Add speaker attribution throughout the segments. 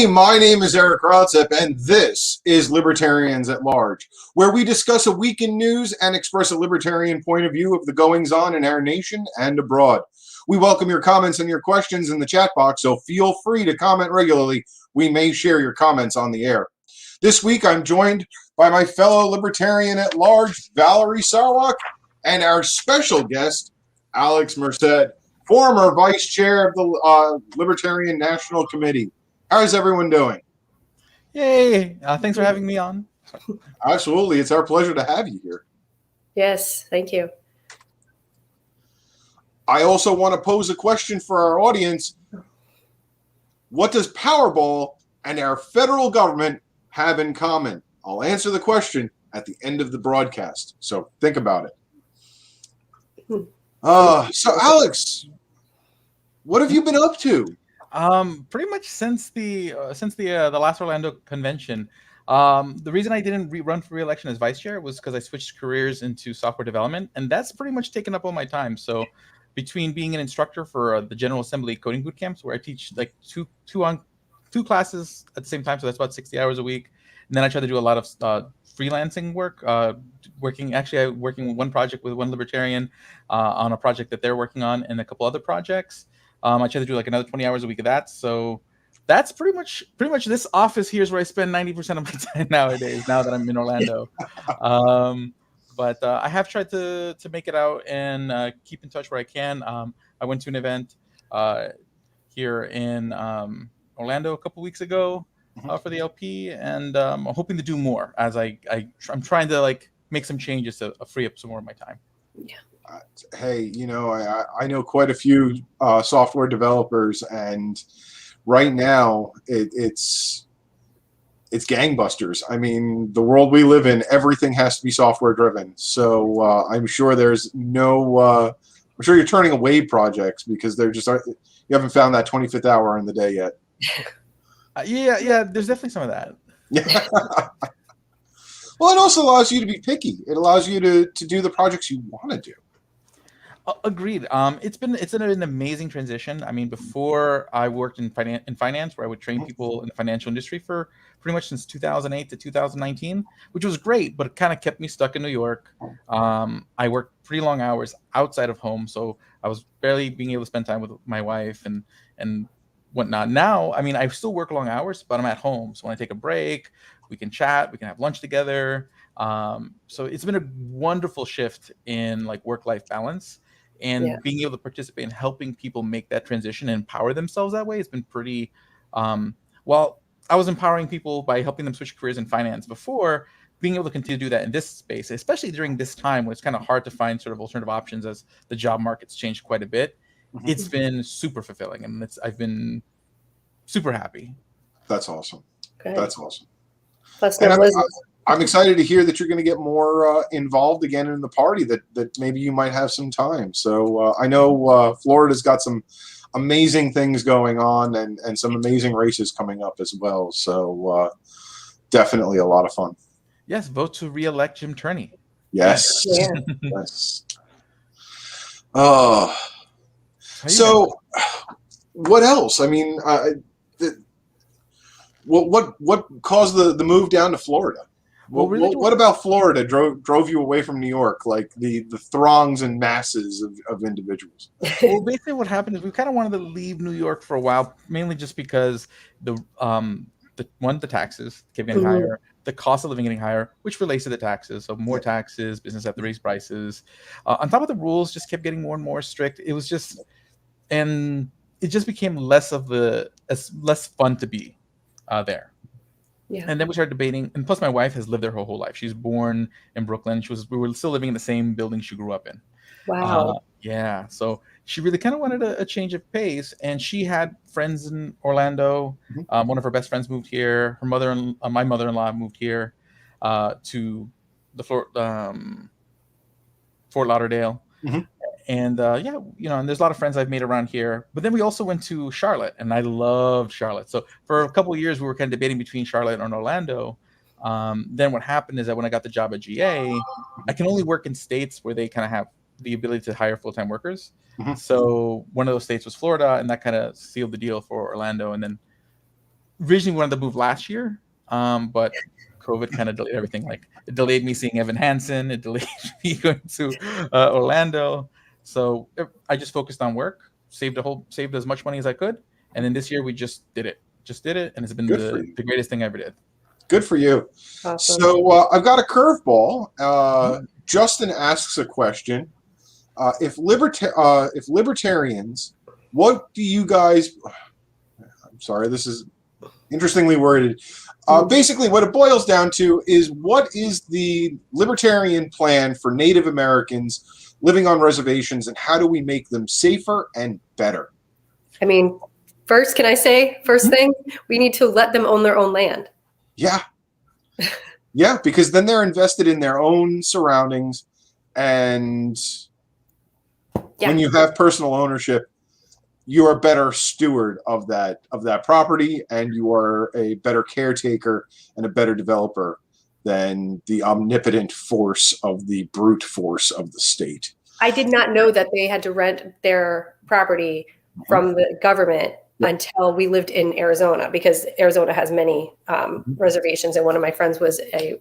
Speaker 1: Hey, my name is Eric Rotzep, and this is Libertarians at Large, where we discuss a week in news and express a libertarian point of view of the goings-on in our nation and abroad. We welcome your comments and your questions in the chat box, so feel free to comment regularly. We may share your comments on the air. This week, I'm joined by my fellow Libertarian at Large, Valerie Sarwak, and our special guest, Alex Merced, former vice chair of the Libertarian National Committee. How's everyone doing?
Speaker 2: Yay! Thanks for having me on.
Speaker 1: Absolutely. It's our pleasure to have you here.
Speaker 3: Yes, thank you.
Speaker 1: I also want to pose a question for our audience. What does Powerball and our federal government have in common? I'll answer the question at the end of the broadcast, so think about it. So, Alex, what have you been up to?
Speaker 2: Pretty much since the last Orlando convention. The reason I didn't run for re-election as vice chair was because I switched careers into software development, and that's pretty much taken up all my time. So between being an instructor for the General Assembly coding boot camps, where I teach like two classes at the same time, so that's about 60 hours a week, and then I try to do a lot of freelancing work, working with one project with one libertarian on a project that they're working on, and a couple other projects. I try to do like another 20 hours a week of that. So that's pretty much this office here is where I spend 90% of my time nowadays, now that I'm in Orlando. But I have tried to make it out and keep in touch where I can. I went to an event here in Orlando a couple weeks ago for the LP, and I'm hoping to do more as I'm trying to like make some changes to free up some more of my time.
Speaker 3: Yeah.
Speaker 1: Hey, I know quite a few software developers, and right now it's gangbusters. I mean, the world we live in, everything has to be software driven. So I'm sure I'm sure you're turning away projects because you haven't found that 25th hour in the day yet.
Speaker 2: Yeah, there's definitely some of that.
Speaker 1: Yeah. Well, it also allows you to be picky. It allows you to do the projects you want to do.
Speaker 2: Agreed. It's been an amazing transition. I mean, before I worked in finance, where I would train people in the financial industry for pretty much since 2008 to 2019, which was great, but it kind of kept me stuck in New York. I worked pretty long hours outside of home, so I was barely being able to spend time with my wife and whatnot. Now, I mean, I still work long hours, but I'm at home, so when I take a break, we can chat, we can have lunch together. So it's been a wonderful shift in like work-life balance. And being able to participate in helping people make that transition and empower themselves that way, it's been pretty, well, I was empowering people by helping them switch careers in finance before. Being able to continue to do that in this space, especially during this time when it's kind of hard to find sort of alternative options as the job market's changed quite a bit, it's been super fulfilling, and I've been super happy.
Speaker 1: That's awesome. Okay. That's awesome.
Speaker 3: Plus,
Speaker 1: I'm excited to hear that you're going to get more involved again in the party, that maybe you might have some time. So I know Florida's got some amazing things going on and some amazing races coming up as well. So definitely a lot of fun.
Speaker 2: Yes, vote to re-elect Jim Turney.
Speaker 1: Yes.
Speaker 3: Yeah.
Speaker 1: Yes. So what else? I mean, what caused the move down to Florida? What about Florida drove you away from New York, like the throngs and masses of individuals?
Speaker 2: Well, basically what happened is we kind of wanted to leave New York for a while, mainly just because the taxes kept getting higher, the cost of living getting higher, which relates to the taxes. So more taxes, business have to raise prices. On top of the rules just kept getting more and more strict. It was just, and it just became less fun to be there. Yeah. And then we started debating, and plus my wife has lived there her whole life. She's born in Brooklyn. We were still living in the same building she grew up in.
Speaker 3: Wow.
Speaker 2: Yeah. So she really kind of wanted a change of pace, and she had friends in Orlando. One of her best friends moved here. Her my mother-in-law moved here to the Fort Lauderdale. And and there's a lot of friends I've made around here. But then we also went to Charlotte, and I loved Charlotte. So for a couple of years, we were kind of debating between Charlotte and Orlando. Then what happened is that when I got the job at GA, I can only work in states where they kind of have the ability to hire full-time workers. So one of those states was Florida, and that kind of sealed the deal for Orlando. And then originally wanted to move last year, but COVID kind of delayed everything. Like it delayed me seeing Evan Hansen. It delayed me going to Orlando. So I just focused on work, saved as much money as I could, and then this year we just did it, and it's been the greatest thing I ever did.
Speaker 1: Good for you.
Speaker 3: Awesome.
Speaker 1: So I've got a curveball. Justin asks a question. If libertarians, what do you guys? I'm sorry, this is interestingly worded. Basically, what it boils down to is what is the libertarian plan for Native Americans living on reservations, and how do we make them safer and better?
Speaker 3: I mean, first, can I say, first thing, we need to let them own their own land.
Speaker 1: Yeah. Yeah, because then they're invested in their own surroundings, and when you have personal ownership, you're a better steward of that property, and you are a better caretaker and a better developer than the omnipotent force of the brute force of the state.
Speaker 3: I did not know that they had to rent their property from the government until we lived in Arizona, because Arizona has many reservations, and one of my friends was a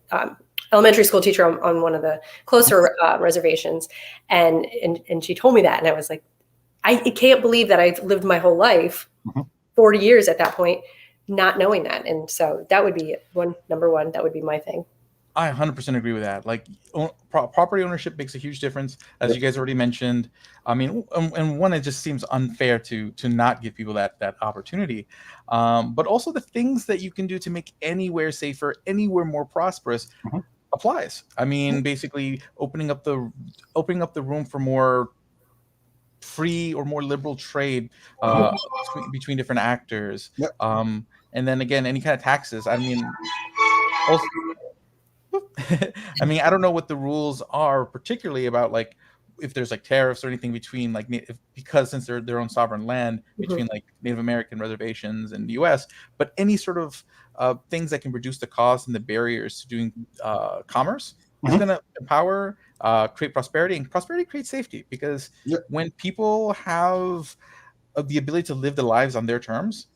Speaker 3: elementary school teacher on one of the closer reservations, and she told me that, and I was like, I can't believe that I've lived my whole life, 40 years at that point, not knowing that. And so that would be number one. That would be my thing.
Speaker 2: I 100% agree with that. Like property ownership makes a huge difference, as you guys already mentioned. I mean, and one, it just seems unfair to not give people that opportunity. But also the things that you can do to make anywhere safer, anywhere more prosperous applies. I mean, basically opening up the room for more free or more liberal trade between different actors. And then again, any kind of taxes. I mean, also, I mean, I don't know what the rules are particularly about, like if there's like tariffs or anything between like because since they're their own sovereign land between like Native American reservations and the U.S., but any sort of things that can reduce the cost and the barriers to doing commerce is going to empower, create prosperity, and prosperity creates safety, because when people have the ability to live their lives on their terms,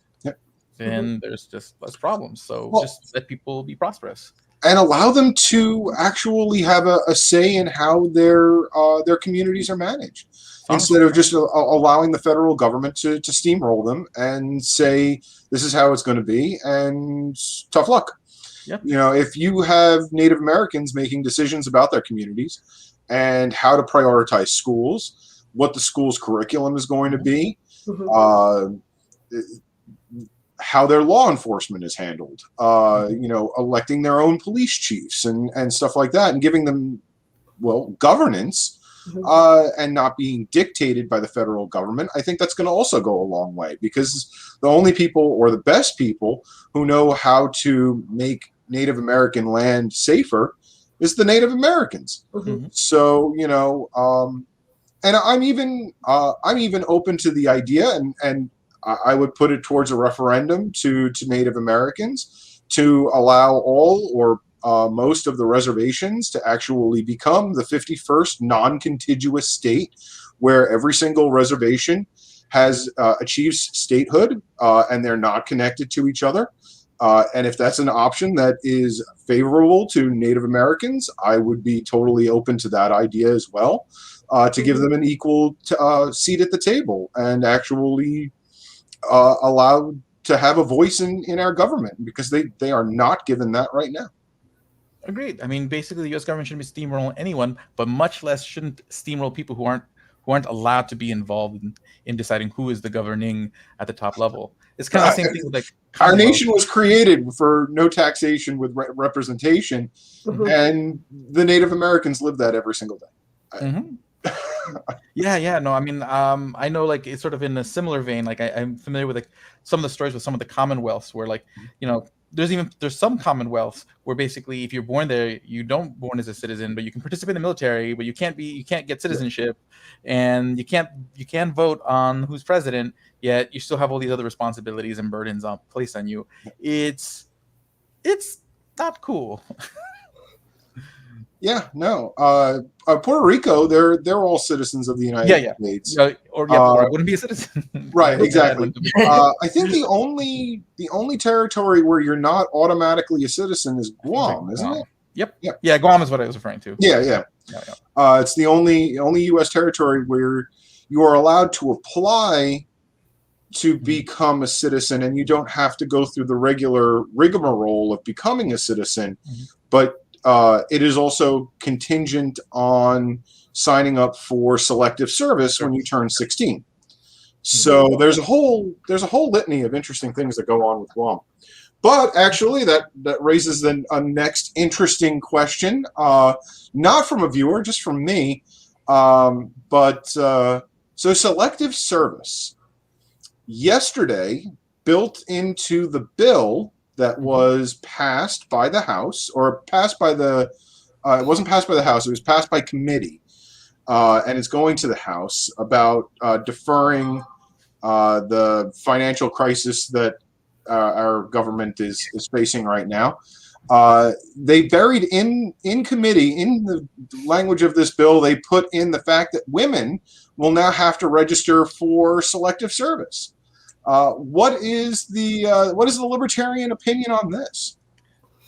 Speaker 2: then there's just less problems. So just let people be prosperous.
Speaker 1: And allow them to actually have a say in how their communities are managed, instead of just allowing the federal government to steamroll them and say, this is how it's going to be, and tough luck. You know, if you have Native Americans making decisions about their communities and how to prioritize schools, what the school's curriculum is going to be, how their law enforcement is handled, you know, electing their own police chiefs and stuff like that, and giving them, well, governance, and not being dictated by the federal government, I think that's going to also go a long way, because the only people, or the best people, who know how to make Native American land safer is the Native Americans. So, you know, and I'm even open to the idea, and I would put it towards a referendum to Native Americans to allow all or most of the reservations to actually become the 51st non-contiguous state, where every single reservation has achieved statehood, and they're not connected to each other. And if that's an option that is favorable to Native Americans, I would be totally open to that idea as well, to give them an equal seat at the table and actually allowed to have a voice in our government, because they are not given that right now.
Speaker 2: Agreed. I mean, basically, the U.S. government shouldn't be steamrolling anyone, but much less shouldn't steamroll people who aren't allowed to be involved in deciding who is the governing at the top level. It's kind of the same thing with like
Speaker 1: our nation was created for no taxation with representation, and the Native Americans live that every single day.
Speaker 2: No, I mean, I know, like, it's sort of in a similar vein. Like, I'm familiar with like some of the stories with some of the commonwealths where, like, you know, there's some commonwealths where basically if you're born there, you don't born as a citizen, but you can participate in the military, but you can't get citizenship, and you can't vote on who's president, yet you still have all these other responsibilities and burdens placed on you. It's not cool.
Speaker 1: Yeah, no. Puerto Rico, they're all citizens of the United States.
Speaker 2: Or I wouldn't be a citizen.
Speaker 1: Right,
Speaker 2: My dad
Speaker 1: exactly.
Speaker 2: wouldn't be-
Speaker 1: I think the only territory where you're not automatically a citizen is Guam, isn't it?
Speaker 2: Yep.
Speaker 1: Yeah.
Speaker 2: Yeah, Guam is what I was referring to.
Speaker 1: Yeah. It's the only U.S. territory where you are allowed to apply to become a citizen, and you don't have to go through the regular rigmarole of becoming a citizen, but it is also contingent on signing up for selective service when you turn 16. So there's a whole litany of interesting things that go on with Guam. But actually, that raises a next interesting question, not from a viewer, just from me. So selective service. Yesterday, built into the bill that was passed by the House, or passed by the, it wasn't passed by the House, it was passed by committee, and it's going to the House about deferring the financial crisis that our government is facing right now. They buried in committee, in the language of this bill, they put in the fact that women will now have to register for selective service. What is the libertarian opinion on this?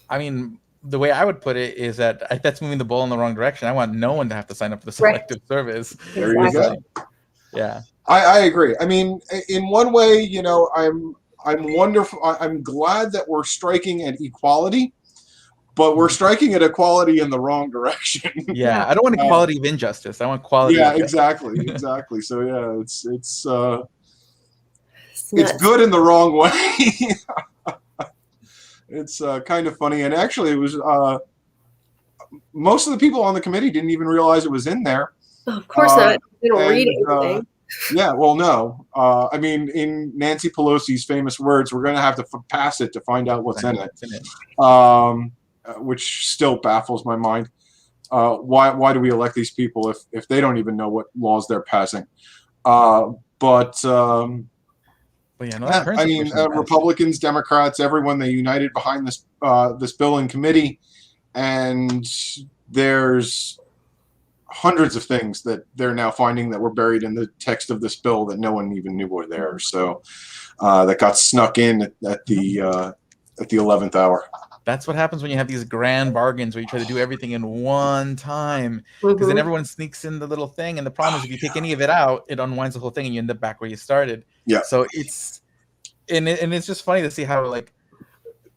Speaker 2: I mean, the way I would put it is that that's moving the ball in the wrong direction. I want no one to have to sign up for the selective service.
Speaker 1: There you go.
Speaker 2: Yeah,
Speaker 1: I agree. I mean, in one way, I'm wonderful. I'm glad that we're striking at equality, but we're striking at equality in the wrong direction.
Speaker 2: Yeah, I don't want equality of injustice. I want quality.
Speaker 1: Yeah, exactly. So yeah, it's good in the wrong way. It's kind of funny, and actually, it was most of the people on the committee didn't even realize it was in there.
Speaker 3: Oh, of course not. They don't read anything.
Speaker 1: Yeah, well, no. I mean, in Nancy Pelosi's famous words, we're going to have to pass it to find out what's in it, which still baffles my mind. Why do we elect these people if they don't even know what laws they're passing?
Speaker 2: Yeah, no, I
Speaker 1: mean, Republicans, Democrats, everyone, they united behind this bill in committee, and there's hundreds of things that they're now finding that were buried in the text of this bill that no one even knew were there. So that got snuck in at the 11th hour.
Speaker 2: That's what happens when you have these grand bargains where you try to do everything in one time, because then everyone sneaks in the little thing. And the problem is if you take any of it out, it unwinds the whole thing and you end up back where you started.
Speaker 1: Yeah.
Speaker 2: So it's just funny to see how like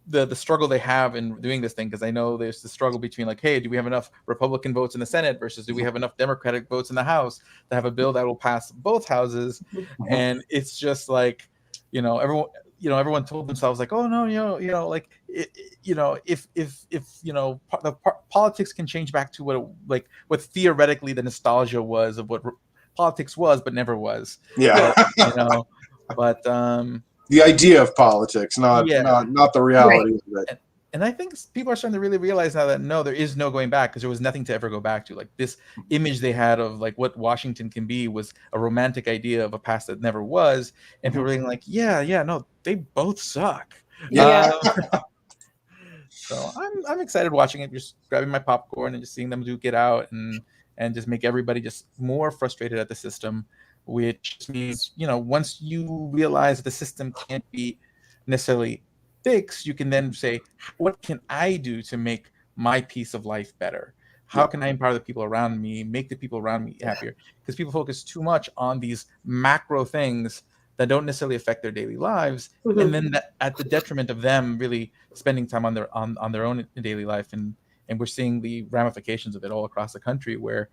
Speaker 2: the struggle they have in doing this thing, because I know there's the struggle between like, hey, do we have enough Republican votes in the Senate versus do we have enough Democratic votes in the House to have a bill that will pass both houses? And it's just like, everyone told themselves like, oh no, if politics can change back to what theoretically the nostalgia was of what politics was but never was.
Speaker 1: Yeah.
Speaker 2: But
Speaker 1: the idea of politics, not the reality of it.
Speaker 2: And I think people are starting to really realize now that no, there is no going back, because there was nothing to ever go back to. Like this image they had of like what Washington can be was a romantic idea of a past that never was. And people were like, no, they both suck.
Speaker 3: Yeah.
Speaker 2: So I'm excited watching it, just grabbing my popcorn and just seeing them duke it out and just make everybody just more frustrated at the system, which means, once you realize that the system can't be necessarily fixed, you can then say, what can I do to make my piece of life better? How can I empower the people around me, make the people around me happier? Because people focus too much on these macro things that don't necessarily affect their daily lives, and then at the detriment of them really spending time on their own daily life. And we're seeing the ramifications of it all across the country, where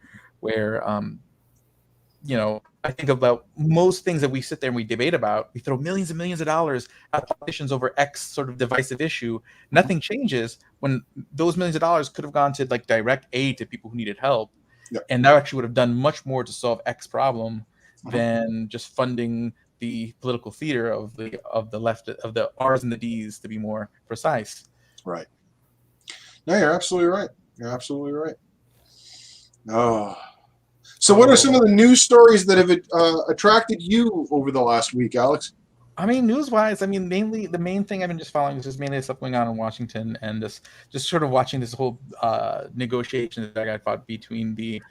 Speaker 2: I think about most things that we sit there and we debate about. We throw millions and millions of dollars at politicians over X sort of divisive issue. Nothing changes when those millions of dollars could have gone to like direct aid to people who needed help. Yep. And that actually would have done much more to solve X problem than just funding the political theater of the left, of the R's and the D's, to be more precise.
Speaker 1: Right. No, you're absolutely right. Oh. So what are some of the news stories that have attracted you over the last week, Alex?
Speaker 2: I mean, news-wise, I mean, mainly the main thing I've been just following is just mainly the stuff going on in Washington, and just sort of watching this whole negotiation that got fought between the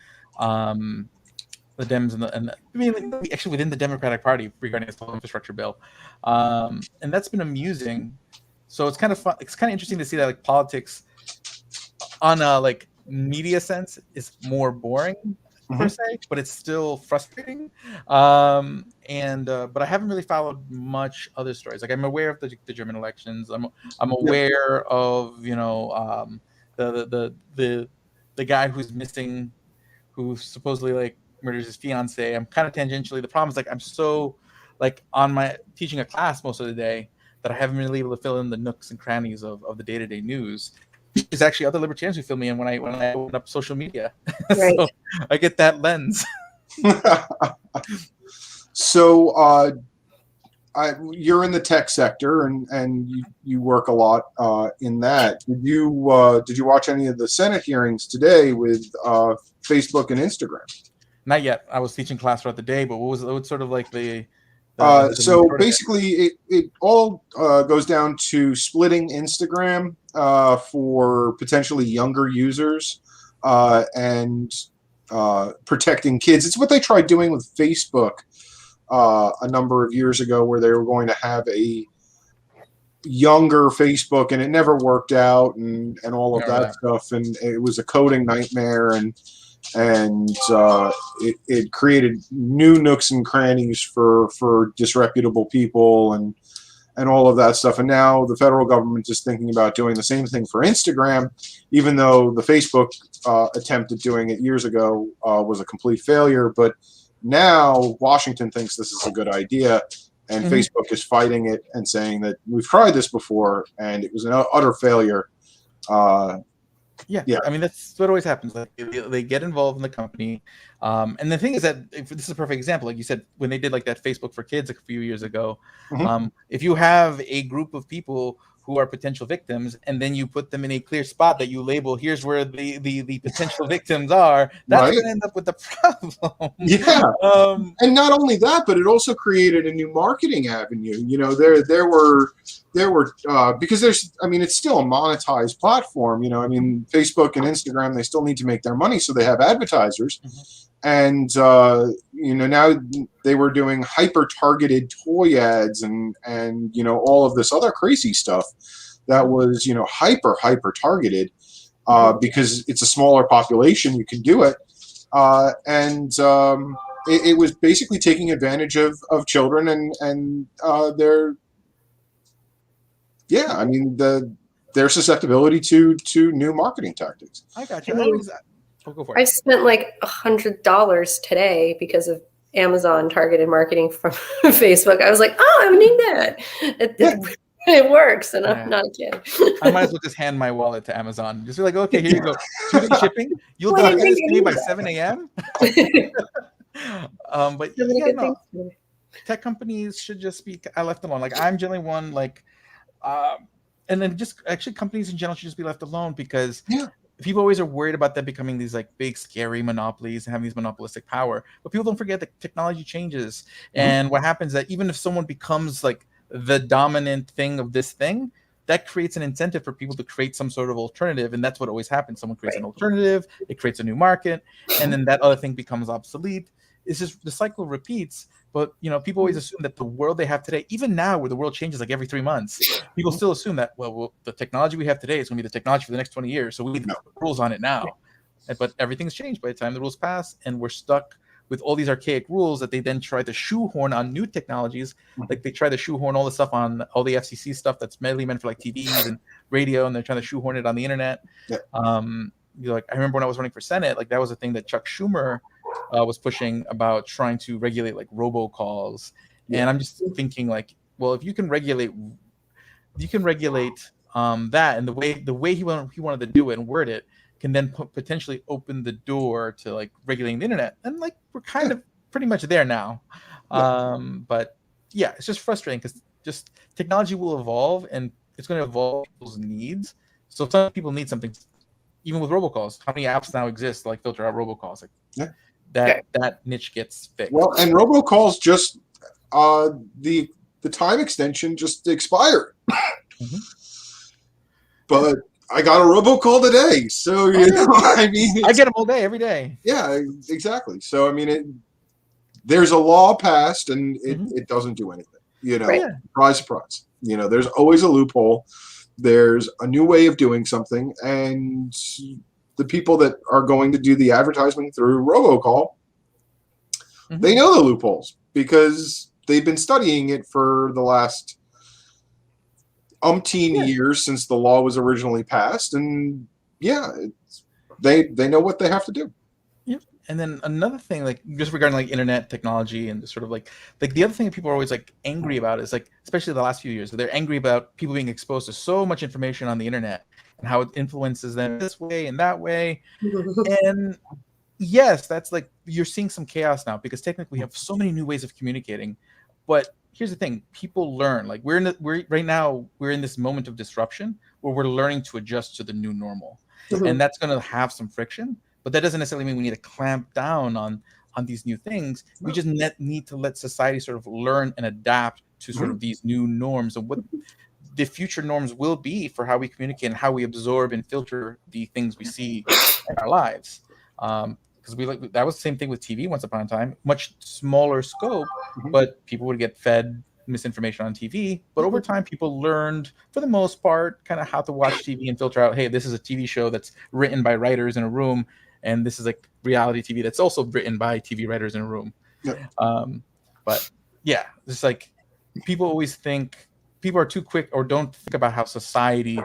Speaker 2: Dems I mean, actually within the Democratic Party regarding this whole infrastructure bill, and that's been amusing. So it's kind of fun. It's kind of interesting to see that like politics on a like media sense is more boring per se, but it's still frustrating. But I haven't really followed much other stories. Like I'm aware of the German elections. I'm aware of the guy who's missing, who supposedly like murders his fiance. I'm kind of tangentially. The problem is like I'm so like on my teaching a class most of the day that I haven't been really able to fill in the nooks and crannies of the day-to-day news. There's actually other libertarians who fill me in when I open up social media.
Speaker 3: Right.
Speaker 2: So I get that lens.
Speaker 1: So you're in the tech sector and you work a lot in that. Did you watch any of the Senate hearings today with Facebook and Instagram?
Speaker 2: Not yet. I was teaching class throughout the day, but what was sort of like the
Speaker 1: so basically it all goes down to splitting Instagram for potentially younger users and protecting kids. It's what they tried doing with Facebook a number of years ago, where they were going to have a younger Facebook, and it never worked out, and all of that stuff, and it was a coding nightmare, and it created new nooks and crannies for disreputable people and all of that stuff. And now the federal government is thinking about doing the same thing for Instagram, even though the Facebook attempt at doing it years ago was a complete failure. But now Washington thinks this is a good idea, and Facebook is fighting it and saying that we've tried this before and it was an utter failure.
Speaker 2: Yeah, I mean that's what always happens. Like they get involved in the company, and the thing is that this is a perfect example. Like you said, when they did like that Facebook for Kids a few years ago, if you have a group of people who are potential victims, and then you put them in a clear spot that you label, here's where the potential victims are, that's going to end up with the problem.
Speaker 1: Yeah. And not only that, but it also created a new marketing avenue. You know, there were because it's still a monetized platform. You know, I mean, Facebook and Instagram, they still need to make their money, so they have advertisers. And now they were doing hyper-targeted toy ads and all of this other crazy stuff that was hyper targeted because it's a smaller population. You can do it, it was basically taking advantage of children and their susceptibility to new marketing tactics.
Speaker 2: I got you. Go for it.
Speaker 3: I spent like $100 today because of Amazon targeted marketing from Facebook. I was like, I need that. It works, and I'm not a kid.
Speaker 2: I might as well just hand my wallet to Amazon. Just be like, okay, here you go. 2-day shipping. You'll deliver this to me by 7 a.m. But tech companies should just be left alone. Like I'm generally one like, and then just actually companies in general should just be left alone because. Yeah. People always are worried about them becoming these like big scary monopolies and having these monopolistic power, but people don't forget that technology changes. And what happens that even if someone becomes like the dominant thing of this thing, that creates an incentive for people to create some sort of alternative. And that's what always happens. Someone creates an alternative, it creates a new market, and then that other thing becomes obsolete. It's just the cycle repeats. But people always assume that the world they have today, even now where the world changes like every 3 months, people still assume that the technology we have today is going to be the technology for the next 20 years. So we need to put rules on it now. But everything's changed by the time the rules pass, and we're stuck with all these archaic rules that they then try to shoehorn on new technologies. Like they try to shoehorn all the stuff on all the FCC stuff that's mainly meant for like TVs and radio, and they're trying to shoehorn it on the internet. Yeah. I remember when I was running for Senate, like that was a thing that Chuck Schumer was pushing about trying to regulate like robocalls. And I'm just thinking like, well, if you can regulate that, and the way he wanted to do it and word it can then potentially open the door to like regulating the internet. And like we're kind of pretty much there now. But yeah, it's just frustrating because just technology will evolve and it's going to evolve people's needs. So some people need something, even with robocalls. How many apps now exist to like filter out robocalls? Like that niche gets fixed.
Speaker 1: Well, and robocalls just the the time extension just expired.
Speaker 2: Mhm.
Speaker 1: But I got a robocall today, so you know, I mean,
Speaker 2: I get them all day, every day.
Speaker 1: Yeah, exactly. So I mean, there's a law passed, and
Speaker 2: Mhm.
Speaker 1: it doesn't do anything. You know,
Speaker 2: Right, yeah.
Speaker 1: surprise, surprise. You know, there's always a loophole. There's a new way of doing something, and the people that are going to do the advertisement through robocall,
Speaker 2: Mhm.
Speaker 1: they know the loopholes because they've been studying it for the last umpteen years since the law was originally passed, and they know what they have to do.
Speaker 2: Yep. And then another thing, like just regarding like internet technology and sort of like the other thing that people are always like angry about is like, especially the last few years, they're angry about people being exposed to so much information on the internet and how it influences them this way and that way. And yes, that's like, you're seeing some chaos now because technically we have so many new ways of communicating. But here's the thing, people learn. Like we're right now, we're in this moment of disruption where we're learning to adjust to the new normal. And that's going to have some friction, but that doesn't necessarily mean we need to clamp down on these new things. We just need to let society sort of learn and adapt to sort of these new norms and what the future norms will be for how we communicate and how we absorb and filter the things we see in our lives. Because that was the same thing with TV once upon a time, much smaller scope, but people would get fed misinformation on TV. But over time, people learned, for the most part, kind of how to watch TV and filter out, hey, this is a TV show that's written by writers in a room, and this is like reality TV that's also written by TV writers in a room. But yeah, it's like people always think people are too quick or don't think about how society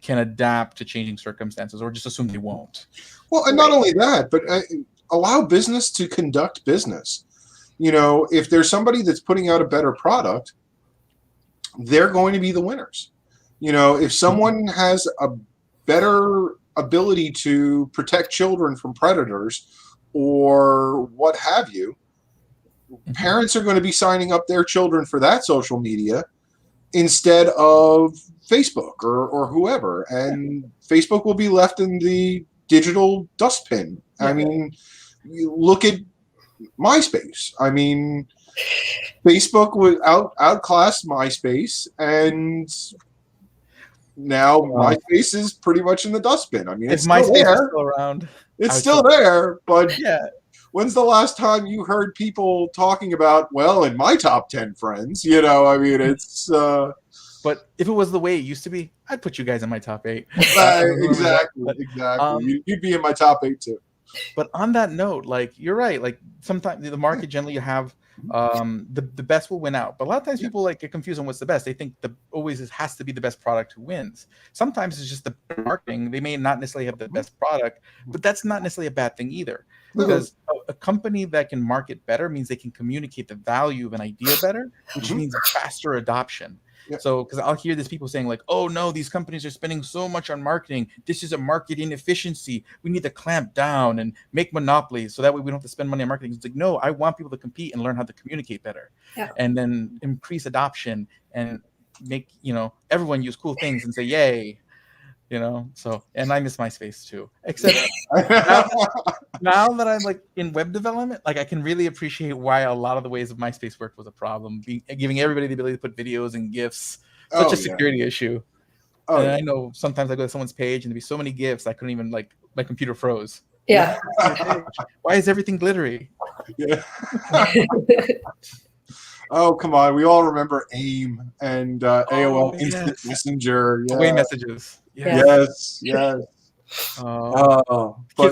Speaker 2: can adapt to changing circumstances or just assume they won't.
Speaker 1: Well, and not only that, but allow business to conduct business. You know, if there's somebody that's putting out a better product, they're going to be the winners. You know, if someone has a better ability to protect children from predators or what have you, parents are going to be signing up their children for that social media instead of Facebook or whoever. And Facebook will be left in the digital dustbin. I mean, you look at MySpace. I mean, Facebook would outclass MySpace, and now MySpace is pretty much in the dustbin. I mean, it's still there.
Speaker 2: Is still around,
Speaker 1: it's still there, but when's the last time you heard people talking about, well, in my top 10 friends? You know, I mean, it's
Speaker 2: but if it was the way it used to be, I'd put you guys in my top 8.
Speaker 1: Exactly. You'd be in my top 8 too.
Speaker 2: But on that note, like, you're right. Like, sometimes the market generally you have the best will win out. But a lot of times people like get confused on what's the best. They think it has to be the best product who wins. Sometimes it's just the marketing. They may not necessarily have the best product, but that's not necessarily a bad thing either. Because a company that can market better means they can communicate the value of an idea better, which means faster adoption. So, because I'll hear these people saying like, oh no, these companies are spending so much on marketing. This is a market inefficiency. We need to clamp down and make monopolies so that way we don't have to spend money on marketing. It's like, no, I want people to compete and learn how to communicate better and then increase adoption and make, everyone use cool things and say, yay, so, and I miss MySpace too, except now that I'm like in web development, like I can really appreciate why a lot of the ways of MySpace worked was a problem, giving everybody the ability to put videos and GIFs, such a security issue. And I know sometimes I go to someone's page and there'd be so many GIFs I couldn't even, like, my computer froze. Why is everything glittery?
Speaker 1: Oh, come on. We all remember AIM and AOL Instant Messenger.
Speaker 2: Away messages.
Speaker 1: Yes.
Speaker 2: Kids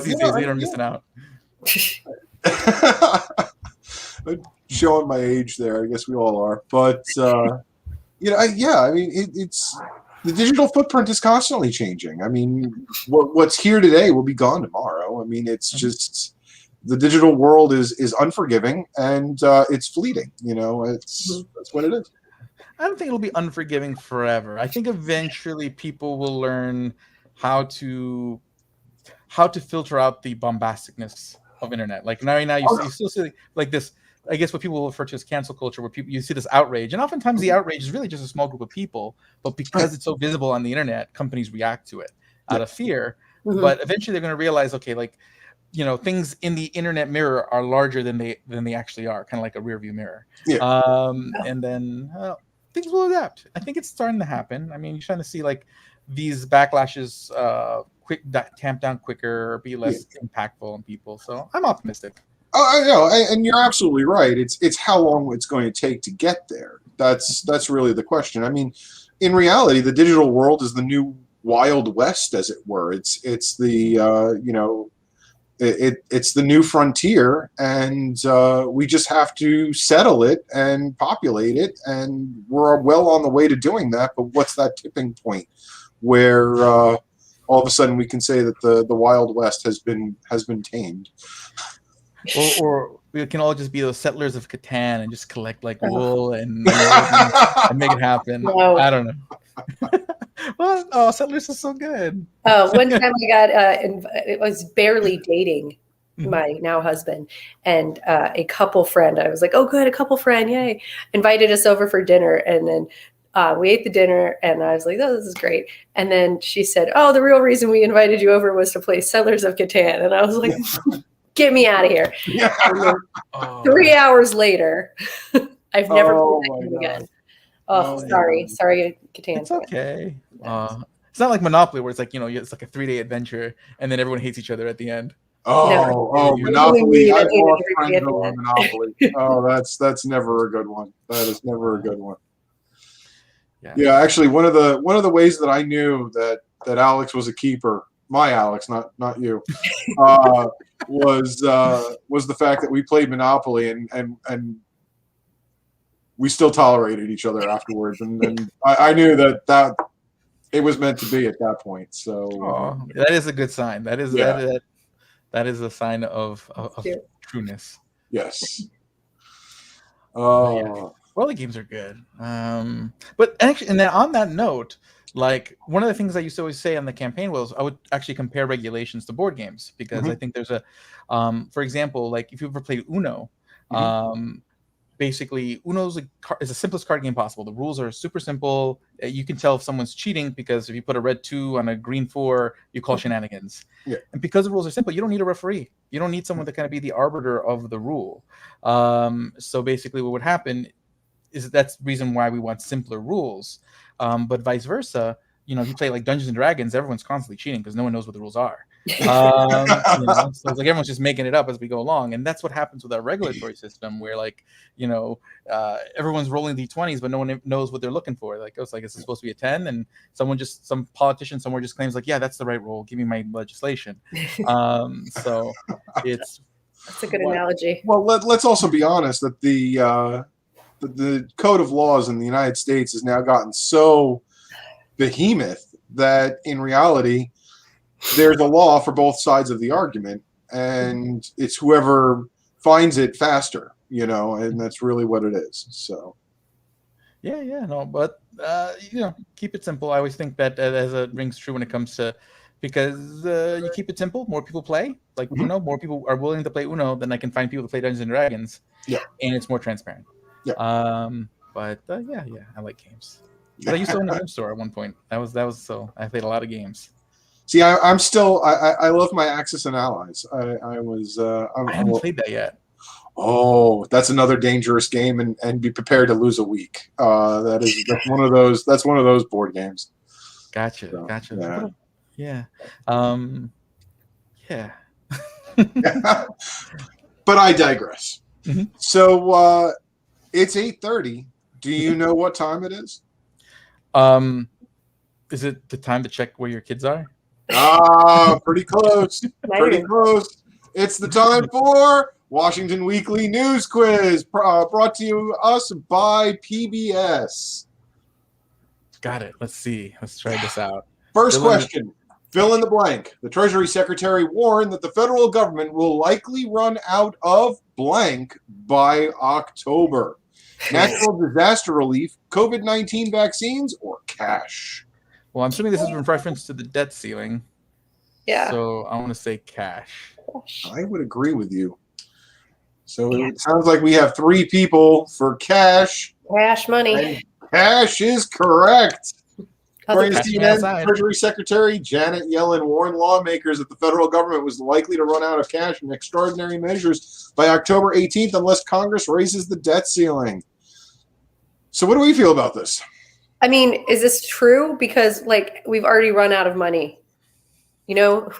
Speaker 2: these days, they're missing out.
Speaker 1: Showing my age there. I guess we all are. But, I mean, it's the digital footprint is constantly changing. I mean, what's here today will be gone tomorrow. I mean, it's just the digital world is unforgiving and it's fleeting. That's what it is.
Speaker 2: I don't think it'll be unforgiving forever. I think eventually people will learn how to filter out the bombasticness of internet. Like right now, you still see like this. I guess what people will refer to as cancel culture, where you see this outrage, and oftentimes the outrage is really just a small group of people. But because it's so visible on the internet, companies react to it out of fear. But eventually, they're going to realize, okay, like things in the internet mirror are larger than they actually are, kind of like a rear view mirror.
Speaker 1: Yeah.
Speaker 2: And then things will adapt. I think it's starting to happen. I mean, you're trying to see like these backlashes tamp down quicker, be less impactful on people. So I'm optimistic.
Speaker 1: Oh, I know, and you're absolutely right. It's how long it's going to take to get there. That's really the question. I mean, in reality, the digital world is the new Wild West, as it were. It's the it's the new frontier, and we just have to settle it and populate it, and we're well on the way to doing that. But what's that tipping point where all of a sudden we can say that the Wild West has been tamed?
Speaker 2: Or we can all just be those settlers of Catan and just collect like wool and make it happen.
Speaker 3: No.
Speaker 2: I don't know. Well, settlers is so good.
Speaker 3: One time I got it was barely dating my now husband, and a couple friend. I was like, oh, good, a couple friend, yay! Invited us over for dinner, and then we ate the dinner, and I was like, oh, this is great. And then she said, oh, the real reason we invited you over was to play Settlers of Catan, and I was like. Get me out of here. Yeah. 3 hours later, I've never played that game again. Sorry, Catan.
Speaker 2: It's okay. It's not like Monopoly where it's like, it's like a 3-day adventure and then everyone hates each other at the end.
Speaker 1: Monopoly. I've lost friends over Monopoly. That's never a good one. That is never a good one. Yeah, actually, one of the ways that I knew that Alex was a keeper, my Alex, not you, was the fact that we played Monopoly and we still tolerated each other afterwards, and I knew that it was meant to be at that point. So
Speaker 2: that is a good sign. That is that is a sign of trueness.
Speaker 1: Yes.
Speaker 2: Well, the games are good. But actually, and then on that note, like one of the things I used to always say on the campaign was I would actually compare regulations to board games because I think there's a, for example, like if you ever played Uno, basically Uno is the simplest card game possible. The rules are super simple. You can tell if someone's cheating because if you put a red 2 on a green 4, you call shenanigans. Yeah. And because the rules are simple, you don't need a referee. You don't need someone to kind of be the arbiter of the rule. So basically what would happen is that's the reason why we want simpler rules. But vice versa, if you play like Dungeons and Dragons, everyone's constantly cheating because no one knows what the rules are. So it's like everyone's just making it up as we go along, and that's what happens with our regulatory system, where like everyone's rolling d20s, but no one knows what they're looking for. Like it's this supposed to be a 10, and some politician somewhere just claims like, yeah, that's the right roll. Give me my legislation. So
Speaker 3: that's a good analogy.
Speaker 1: Well, let's also be honest that the code of laws in the United States has now gotten so behemoth that in reality there's a law for both sides of the argument, and it's whoever finds it faster, and that's really what it is. So
Speaker 2: but keep it simple. I always think that as it rings true when it comes to, because you keep it simple, more people play. Like more people are willing to play Uno than I can find people to play Dungeons and Dragons. Yeah, and it's more transparent. Yeah. I like games. But I used to own a game store at one point. That was so I played a lot of games.
Speaker 1: See, I'm still I love my Axis and Allies. I
Speaker 2: haven't played that yet.
Speaker 1: Oh, that's another dangerous game, and be prepared to lose a week. That's one of those board games.
Speaker 2: Gotcha. Yeah.
Speaker 1: But I digress. So it's 8:30. Do you know what time it is?
Speaker 2: Is it the time to check where your kids are?
Speaker 1: Pretty close. Pretty close. It's the time for Washington Weekly News Quiz, brought to us by PBS.
Speaker 2: Got it. Let's see. Let's try this out.
Speaker 1: First question. Fill in the blank. The Treasury Secretary warned that the federal government will likely run out of blank by October. Natural disaster relief, COVID-19 vaccines, or cash?
Speaker 2: Well, I'm assuming this is in reference to the debt ceiling.
Speaker 3: Yeah.
Speaker 2: So I want to say cash.
Speaker 1: I would agree with you. So it sounds like we have 3 people for cash.
Speaker 3: Cash money.
Speaker 1: And cash is correct. According to
Speaker 2: Catch me
Speaker 1: CNN,
Speaker 2: outside.
Speaker 1: Treasury Secretary Janet Yellen warned lawmakers that the federal government was likely to run out of cash in extraordinary measures by October 18th unless Congress raises the debt ceiling. So what do we feel about this?
Speaker 3: I mean, is this true? Because like we've already run out of money. You know,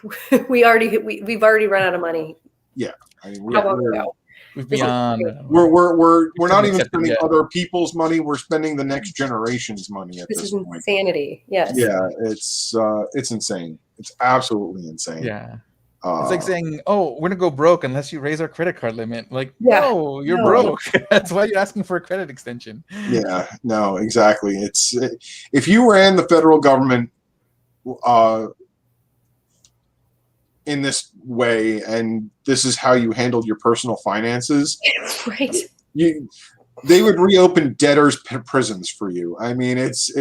Speaker 3: we've already run out of money.
Speaker 1: Yeah, I mean,
Speaker 3: How long ago?
Speaker 2: We've beyond.
Speaker 1: We're not even
Speaker 2: accepted
Speaker 1: spending
Speaker 2: yet.
Speaker 1: other people's money. We're spending the next generation's money at
Speaker 3: This
Speaker 1: this
Speaker 3: is
Speaker 1: point.
Speaker 3: insanity. Yes.
Speaker 1: Yeah, it's insane. It's absolutely insane.
Speaker 2: Yeah. It's like saying, "Oh, we're gonna go broke unless you raise our credit card limit." Like,
Speaker 3: Yeah.
Speaker 2: no, you're
Speaker 3: No.
Speaker 2: broke. That's why you're asking for a credit extension.
Speaker 1: Yeah, no, exactly. If you ran the federal government in this way, and this is how you handled your personal finances,
Speaker 3: Right.
Speaker 1: they would reopen debtors' prisons for you. I mean, it's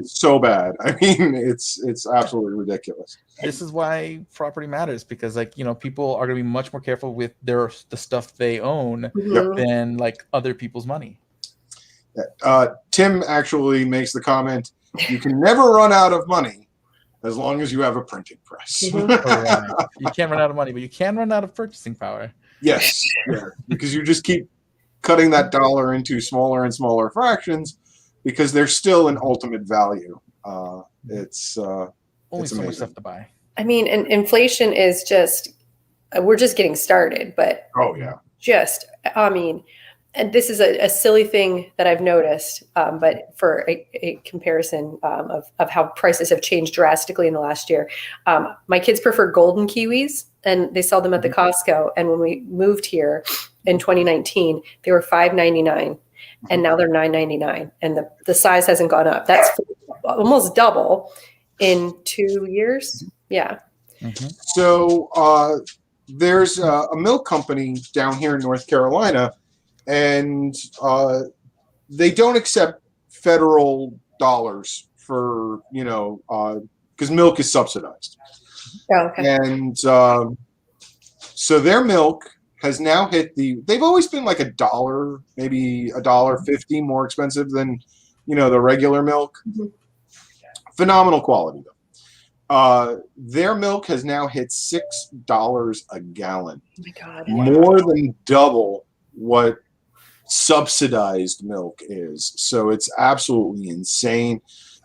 Speaker 1: so bad. I mean, it's absolutely ridiculous.
Speaker 2: This is why property matters, because like, you know, people are gonna be much more careful with the stuff they own
Speaker 3: Mhm.
Speaker 2: than like other people's money.
Speaker 1: Tim actually makes the comment, you can never run out of money as long as you have a printing press.
Speaker 3: Mhm.
Speaker 2: Correct. You can't run out of money, but you can run out of purchasing power.
Speaker 1: Yes, yeah, because you just keep cutting that dollar into smaller and smaller fractions because there's still an ultimate value. It's
Speaker 2: Only
Speaker 1: It's
Speaker 2: so much
Speaker 1: amazing.
Speaker 2: stuff to buy.
Speaker 3: I mean, and inflation is just, we're just getting started, but
Speaker 1: oh yeah.
Speaker 3: just, I mean, and this is a silly thing that I've noticed, but for a comparison of how prices have changed drastically in the last year. My kids prefer golden kiwis, and they sell them at the Costco. And when we moved here in 2019, they were $5.99, and now they're $9.99, and the size hasn't gone up. That's almost double in 2 years. Yeah.
Speaker 2: Mhm.
Speaker 1: So there's a milk company down here in North Carolina, and they don't accept federal dollars for, because milk is subsidized.
Speaker 3: Oh, okay.
Speaker 1: And so their milk has now hit they've always been like $1, maybe $1.50 more expensive than, the regular milk.
Speaker 3: Mhm.
Speaker 1: Phenomenal quality though. Their milk has now hit $6 a gallon,
Speaker 3: Oh my God.
Speaker 1: more than double what subsidized milk is. So it's absolutely insane,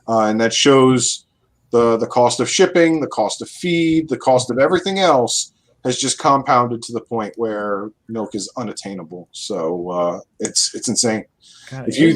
Speaker 1: and that shows the cost of shipping, the cost of feed, the cost of everything else has just compounded to the point where milk is unattainable. So it's insane.
Speaker 2: God,
Speaker 1: If you-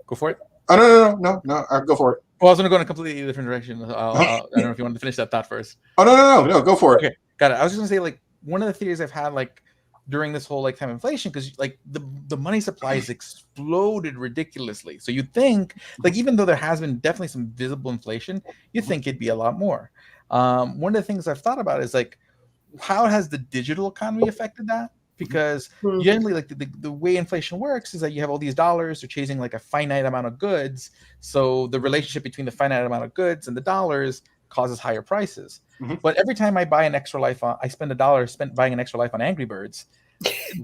Speaker 2: go for it.
Speaker 1: Oh no, go for it.
Speaker 2: Well, I was going to go in a completely different direction. I don't know if you want to finish that thought first.
Speaker 1: Oh no, go for it.
Speaker 2: Okay, got it. I was just going to say, like, one of the theories I've had, like, during this whole like time of inflation, because like the money supply has exploded ridiculously. So you think, like, even though there has been definitely some visible inflation, you think it'd be a lot more. One of the things I've thought about is like, how has the digital economy affected that? Because generally, like the way inflation works is that you have all these dollars, they're chasing like a finite amount of goods. So the relationship between the finite amount of goods and the dollars causes higher prices.
Speaker 1: Mm-hmm.
Speaker 2: But every time I buy an extra life I spend $1 spent buying an extra life on Angry Birds.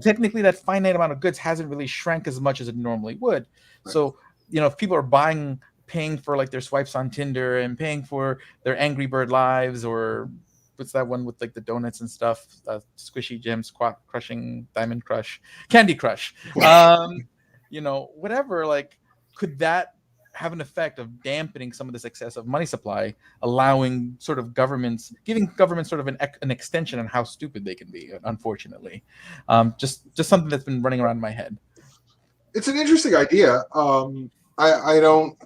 Speaker 2: Technically, that finite amount of goods hasn't really shrank as much as it normally would. Right. So, if people are paying for like their swipes on Tinder and paying for their Angry Bird lives, or what's that one with like the donuts and stuff, Squishy Gems, Crushing, Diamond Crush, Candy Crush, whatever, like, could that have an effect of dampening some of this excessive money supply, allowing sort of giving governments sort of an extension on how stupid they can be, unfortunately. Just something that's been running around in my head.
Speaker 1: It's an interesting idea. I don't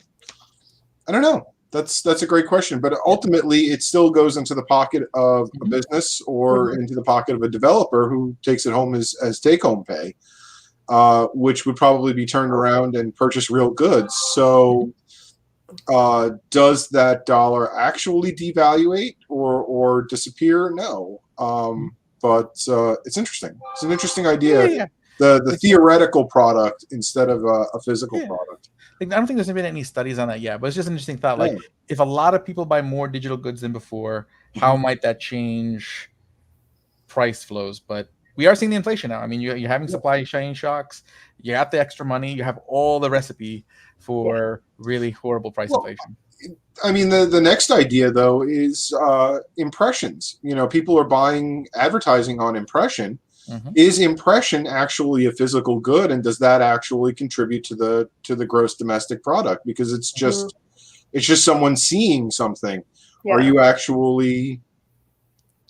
Speaker 1: know. That's a great question, but ultimately it still goes into the pocket of a business or into the pocket of a developer who takes it home as take-home pay. Which would probably be turned around and purchase real goods. So does that dollar actually devaluate or disappear? No. But it's interesting. It's an interesting idea.
Speaker 2: Yeah.
Speaker 1: The theoretical product instead of a physical product.
Speaker 2: Like, I don't think there's been any studies on that yet, but it's just an interesting thought. Like, if a lot of people buy more digital goods than before, how might that change price flows? But we are seeing the inflation now. I mean, you're having supply chain shocks. You have the extra money. You have all the recipe for really horrible price inflation.
Speaker 1: I mean, the next idea, though, is impressions. People are buying advertising on impression.
Speaker 2: Mhm.
Speaker 1: Is impression actually a physical good, and does that actually contribute to the gross domestic product? Because it's just someone seeing something.
Speaker 3: Yeah.
Speaker 1: Are you actually?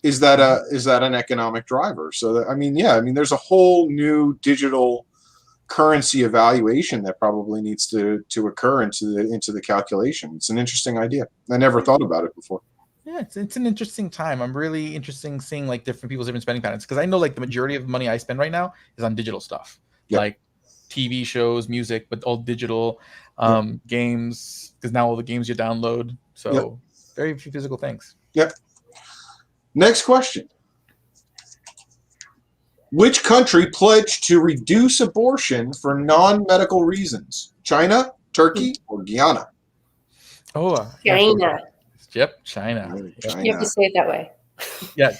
Speaker 1: Is that an economic driver? So there's a whole new digital currency evaluation that probably needs to occur into the calculation. It's an interesting idea. I never thought about it before.
Speaker 2: Yeah, it's an interesting time. I'm really interested in seeing like different people's different spending patterns, because I know like the majority of the money I spend right now is on digital stuff, like TV shows, music, but all digital, games, because now all the games you download. So very few physical things.
Speaker 1: Yep. Next question. Which country pledged to reduce abortion for non-medical reasons? China, Turkey, or Guyana?
Speaker 3: China.
Speaker 2: Yep, China.
Speaker 3: You have to say it that way.
Speaker 2: Yeah,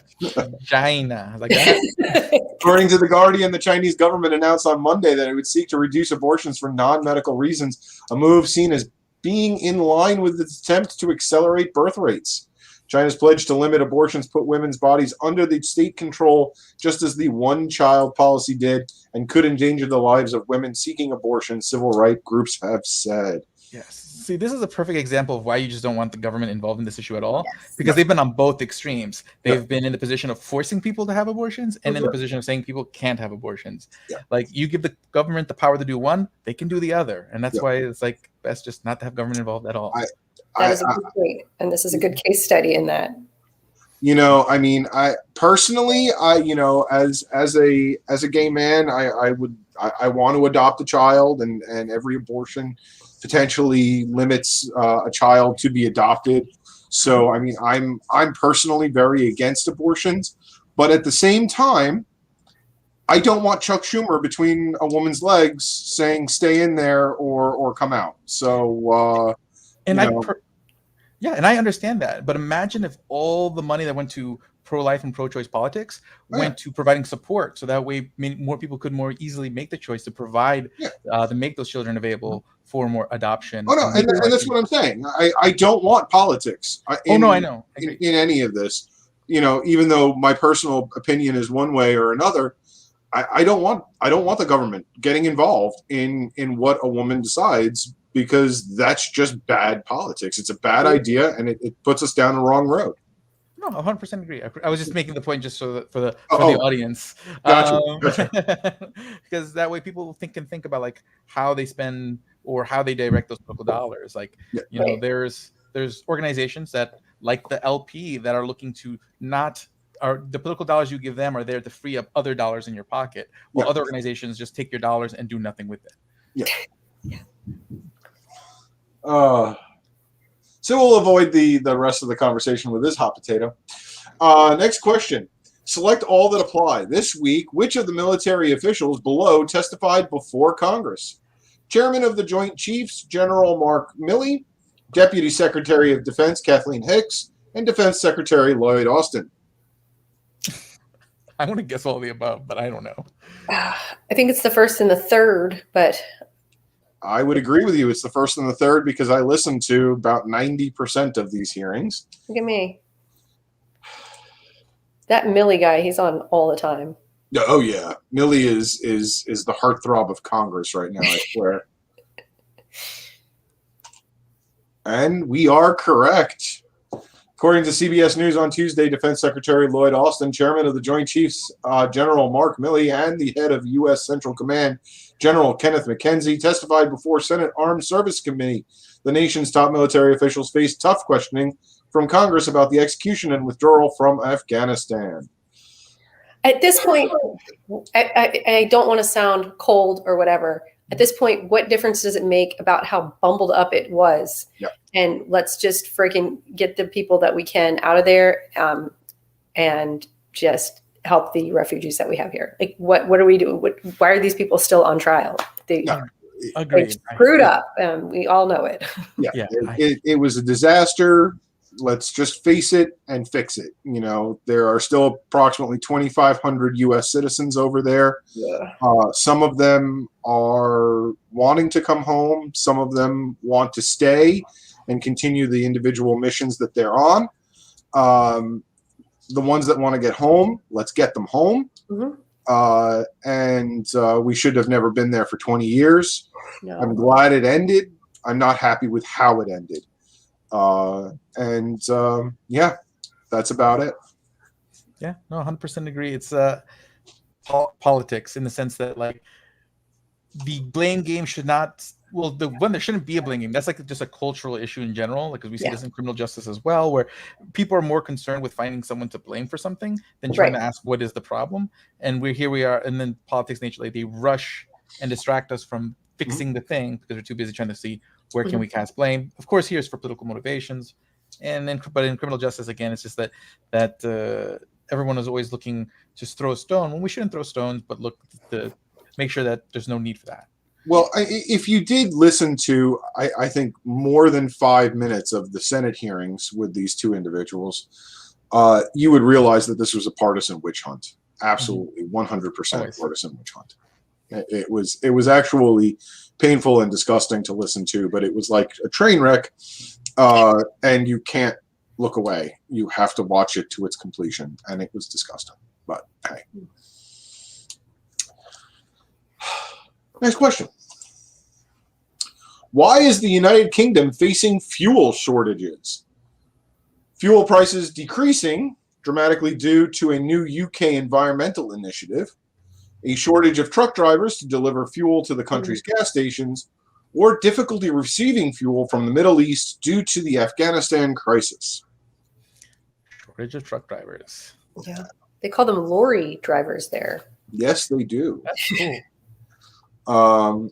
Speaker 2: China. Like that.
Speaker 1: According to The Guardian, the Chinese government announced on Monday that it would seek to reduce abortions for non-medical reasons, a move seen as being in line with its attempt to accelerate birth rates. China's pledge to limit abortions put women's bodies under the state control, just as the one-child policy did, and could endanger the lives of women seeking abortion, civil rights groups have said.
Speaker 2: Yes. See, this is a perfect example of why you just don't want the government involved in this issue at all, because they've been on both extremes. They've been in the position of forcing people to have abortions and in the position of saying people can't have abortions. Like, you give the government the power to do one, they can do the other. And that's why it's like best just not to have government involved at all.
Speaker 3: That is a good point, and this is a good case study in that.
Speaker 1: I personally, as a gay man, I want to adopt a child, and every abortion potentially limits a child to be adopted. So, I'm personally very against abortions, but at the same time, I don't want Chuck Schumer between a woman's legs saying "stay in there" or "come out." So,
Speaker 2: and I understand that. But imagine if all the money that went to pro-life and pro-choice politics went to providing support, so that way more people could more easily make the choice to provide, to make those children available for more adoption.
Speaker 1: Oh no, and that's what I'm saying. I don't want politics. I know. In any of this, even though my personal opinion is one way or another, I don't want the government getting involved in what a woman decides, because that's just bad politics. It's a bad idea, and it puts us down the wrong road.
Speaker 2: No, 100% agree. I was just making the point just so that for the audience,
Speaker 1: Gotcha.
Speaker 2: Because that way people can think about like how they spend or how they direct those political dollars. Like there's organizations that, like the LP, that are looking to the political dollars you give them are there to free up other dollars in your pocket, while other organizations just take your dollars and do nothing with it.
Speaker 1: So we'll avoid the rest of the conversation with this hot potato. Next question. Select all that apply. This week, which of the military officials below testified before Congress? Chairman of the Joint Chiefs, General Mark Milley, Deputy Secretary of Defense, Kathleen Hicks, and Defense Secretary Lloyd Austin.
Speaker 2: I want to guess all the above, but I don't know.
Speaker 3: I think it's the first and the third, but
Speaker 1: I would agree with you. It's the first and the third, because I listened to about 90% of these hearings.
Speaker 3: Look at me. That Milley guy, he's on all the time.
Speaker 1: Oh yeah, Milley is the heartthrob of Congress right now, I swear. And we are correct. According to CBS News on Tuesday, Defense Secretary Lloyd Austin, Chairman of the Joint Chiefs, General Mark Milley, and the head of U.S. Central Command, General Kenneth McKenzie, testified before Senate Armed Service Committee. The nation's top military officials faced tough questioning from Congress about the execution and withdrawal from Afghanistan.
Speaker 3: At this point, I don't want to sound cold or whatever. At this point, what difference does it make about how bumbled up it was?
Speaker 1: Yeah.
Speaker 3: And let's just freaking get the people that we can out of there, and just help the refugees that we have here. Like, what are we doing? Why are these people still on trial? They screwed up. We all know it.
Speaker 1: It was a disaster. Let's just face it and fix it. There are still approximately 2,500 U.S. citizens over there. Some of them are wanting to come home. Some of them want to stay. and continue the individual missions that they're on. The ones that want to get home, let's get them home. And we should have never been there for 20 years.
Speaker 3: No.
Speaker 1: I'm glad it ended. I'm not happy with how it ended. Yeah, that's about it.
Speaker 2: Yeah, no, 100% agree. It's politics in the sense that, like, the blame game should not. Well, there shouldn't be a blame game. That's like just a cultural issue in general, because we see this in criminal justice as well, where people are more concerned with finding someone to blame for something than trying to ask what is the problem. And we are, and then politics nature, like, they rush and distract us from fixing the thing because we're too busy trying to see where can we cast blame. Of course, here's for political motivations, and then but in criminal justice, again, it's just that everyone is always looking to throw a stone when we shouldn't throw stones, but look to make sure that there's no need for that.
Speaker 1: Well, if you did listen to, I think, more than 5 minutes of the Senate hearings with these two individuals, you would realize that this was a partisan witch hunt. Absolutely, 100% partisan witch hunt. It was actually painful and disgusting to listen to, but it was like a train wreck, and you can't look away. You have to watch it to its completion, and it was disgusting. But hey. Next question. Why is the United Kingdom facing fuel shortages? Fuel prices decreasing dramatically due to a new UK environmental initiative, a shortage of truck drivers to deliver fuel to the country's gas stations, or difficulty receiving fuel from the Middle East due to the Afghanistan crisis.
Speaker 2: Shortage of truck drivers.
Speaker 3: Yeah. They call them lorry drivers there.
Speaker 1: Yes, they do.
Speaker 2: That's cool.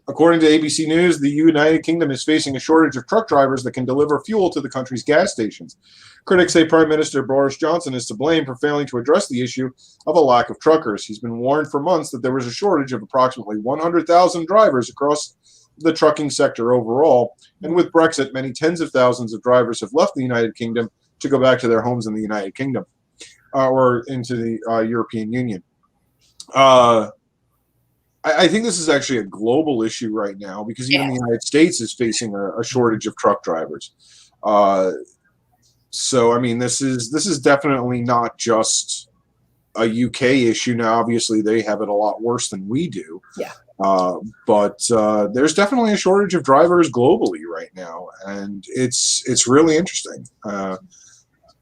Speaker 1: According to ABC News, the United Kingdom is facing a shortage of truck drivers that can deliver fuel to the country's gas stations. Critics say Prime Minister Boris Johnson is to blame for failing to address the issue of a lack of truckers. He's been warned for months that there was a shortage of approximately 100,000 drivers across the trucking sector overall, and with Brexit, many tens of thousands of drivers have left the United Kingdom to go back to their homes in the United Kingdom or into the European Union. I think this is actually a global issue right now, because even the United States is facing a shortage of truck drivers. So, I mean, this is definitely not just a UK issue. Now, obviously, they have it a lot worse than we do.
Speaker 3: Yeah.
Speaker 1: But there's definitely a shortage of drivers globally right now, and it's really interesting.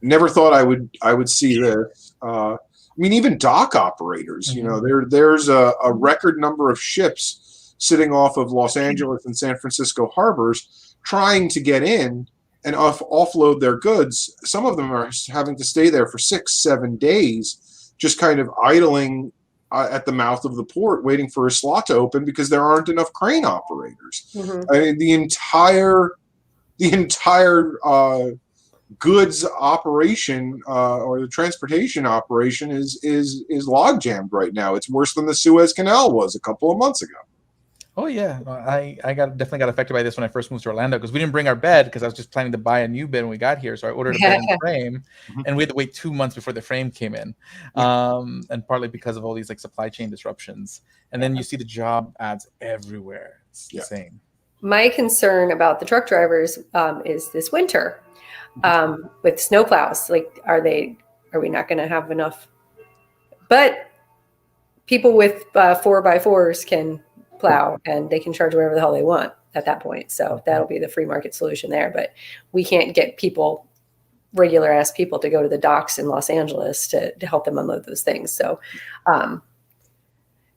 Speaker 1: Never thought I would see this. I mean, even dock operators, you know, there's a record number of ships sitting off of Los Angeles and San Francisco harbors trying to get in and offload their goods. Some of them are having to stay there for 6-7 days, just kind of idling at the mouth of the port, waiting for a slot to open because there aren't enough crane operators. I mean, the entire goods operation or the transportation operation is log jammed right now. It's worse than the Suez Canal was a couple of months ago.
Speaker 2: Oh yeah, I definitely got affected by this when I first moved to Orlando, because we didn't bring our bed because I was just planning to buy a new bed when we got here. So I ordered a bed and frame, and we had to wait 2 months before the frame came in, and partly because of all these like supply chain disruptions. And then you see the job ads everywhere. It's insane. My
Speaker 3: concern about the truck drivers is this winter. With snowplows, like, are we not going to have enough? But people with 4x4s can plow, and they can charge whatever the hell they want at that point. So that'll be the free market solution there. But we can't get regular ass people to go to the docks in Los Angeles to help them unload those things. So,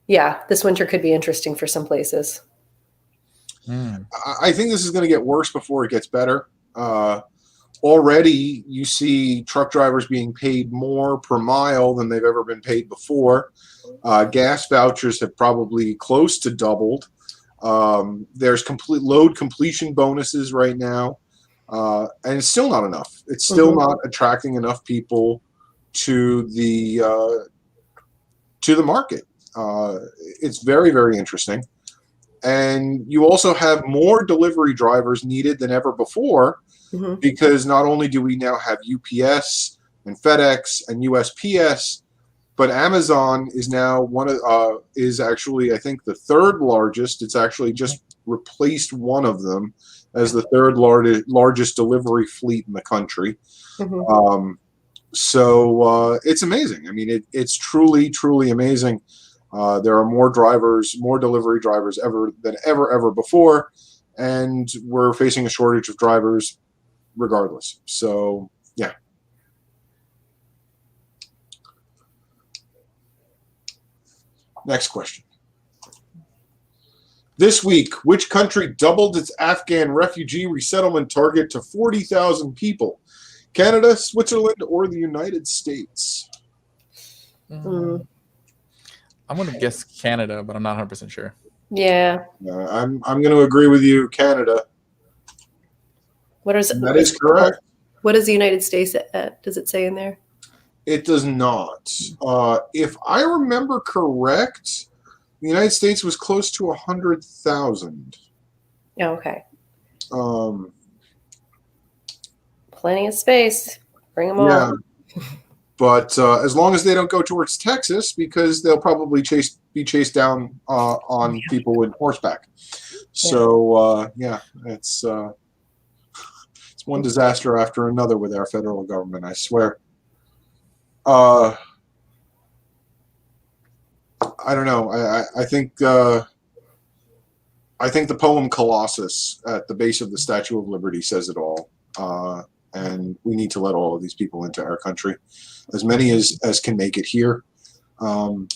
Speaker 3: this winter could be interesting for some places.
Speaker 1: I think this is going to get worse before it gets better. Already, you see truck drivers being paid more per mile than they've ever been paid before. Gas vouchers have probably close to doubled. There's complete load completion bonuses right now, and it's still not enough. It's still not attracting enough people to the market. It's very, very interesting. And you also have more delivery drivers needed than ever before, because not only do we now have UPS and FedEx and USPS, but Amazon is now is actually, I think, the third largest. It's actually just replaced one of them, as the third largest delivery fleet in the country. So it's amazing. I mean, it's truly, truly amazing. There are more delivery drivers than ever before, and we're facing a shortage of drivers regardless. So, yeah. Next question. This week, which country doubled its Afghan refugee resettlement target to 40,000 people? Canada, Switzerland, or the United States?
Speaker 2: I'm going to guess Canada, but I'm not 100% sure.
Speaker 3: Yeah.
Speaker 1: I'm going to agree with you, Canada. That is correct.
Speaker 3: What is the United States at? Does it say in there?
Speaker 1: It does not. If I remember correct, the United States was close to 100,000.
Speaker 3: Oh, okay. Plenty of space. Bring them all.
Speaker 1: But as long as they don't go towards Texas, because they'll probably be chased down on people with horseback. So it's one disaster after another with our federal government, I swear. I don't know. I think the poem Colossus at the base of the Statue of Liberty says it all. And we need to let all of these people into our country, as many as can make it here. And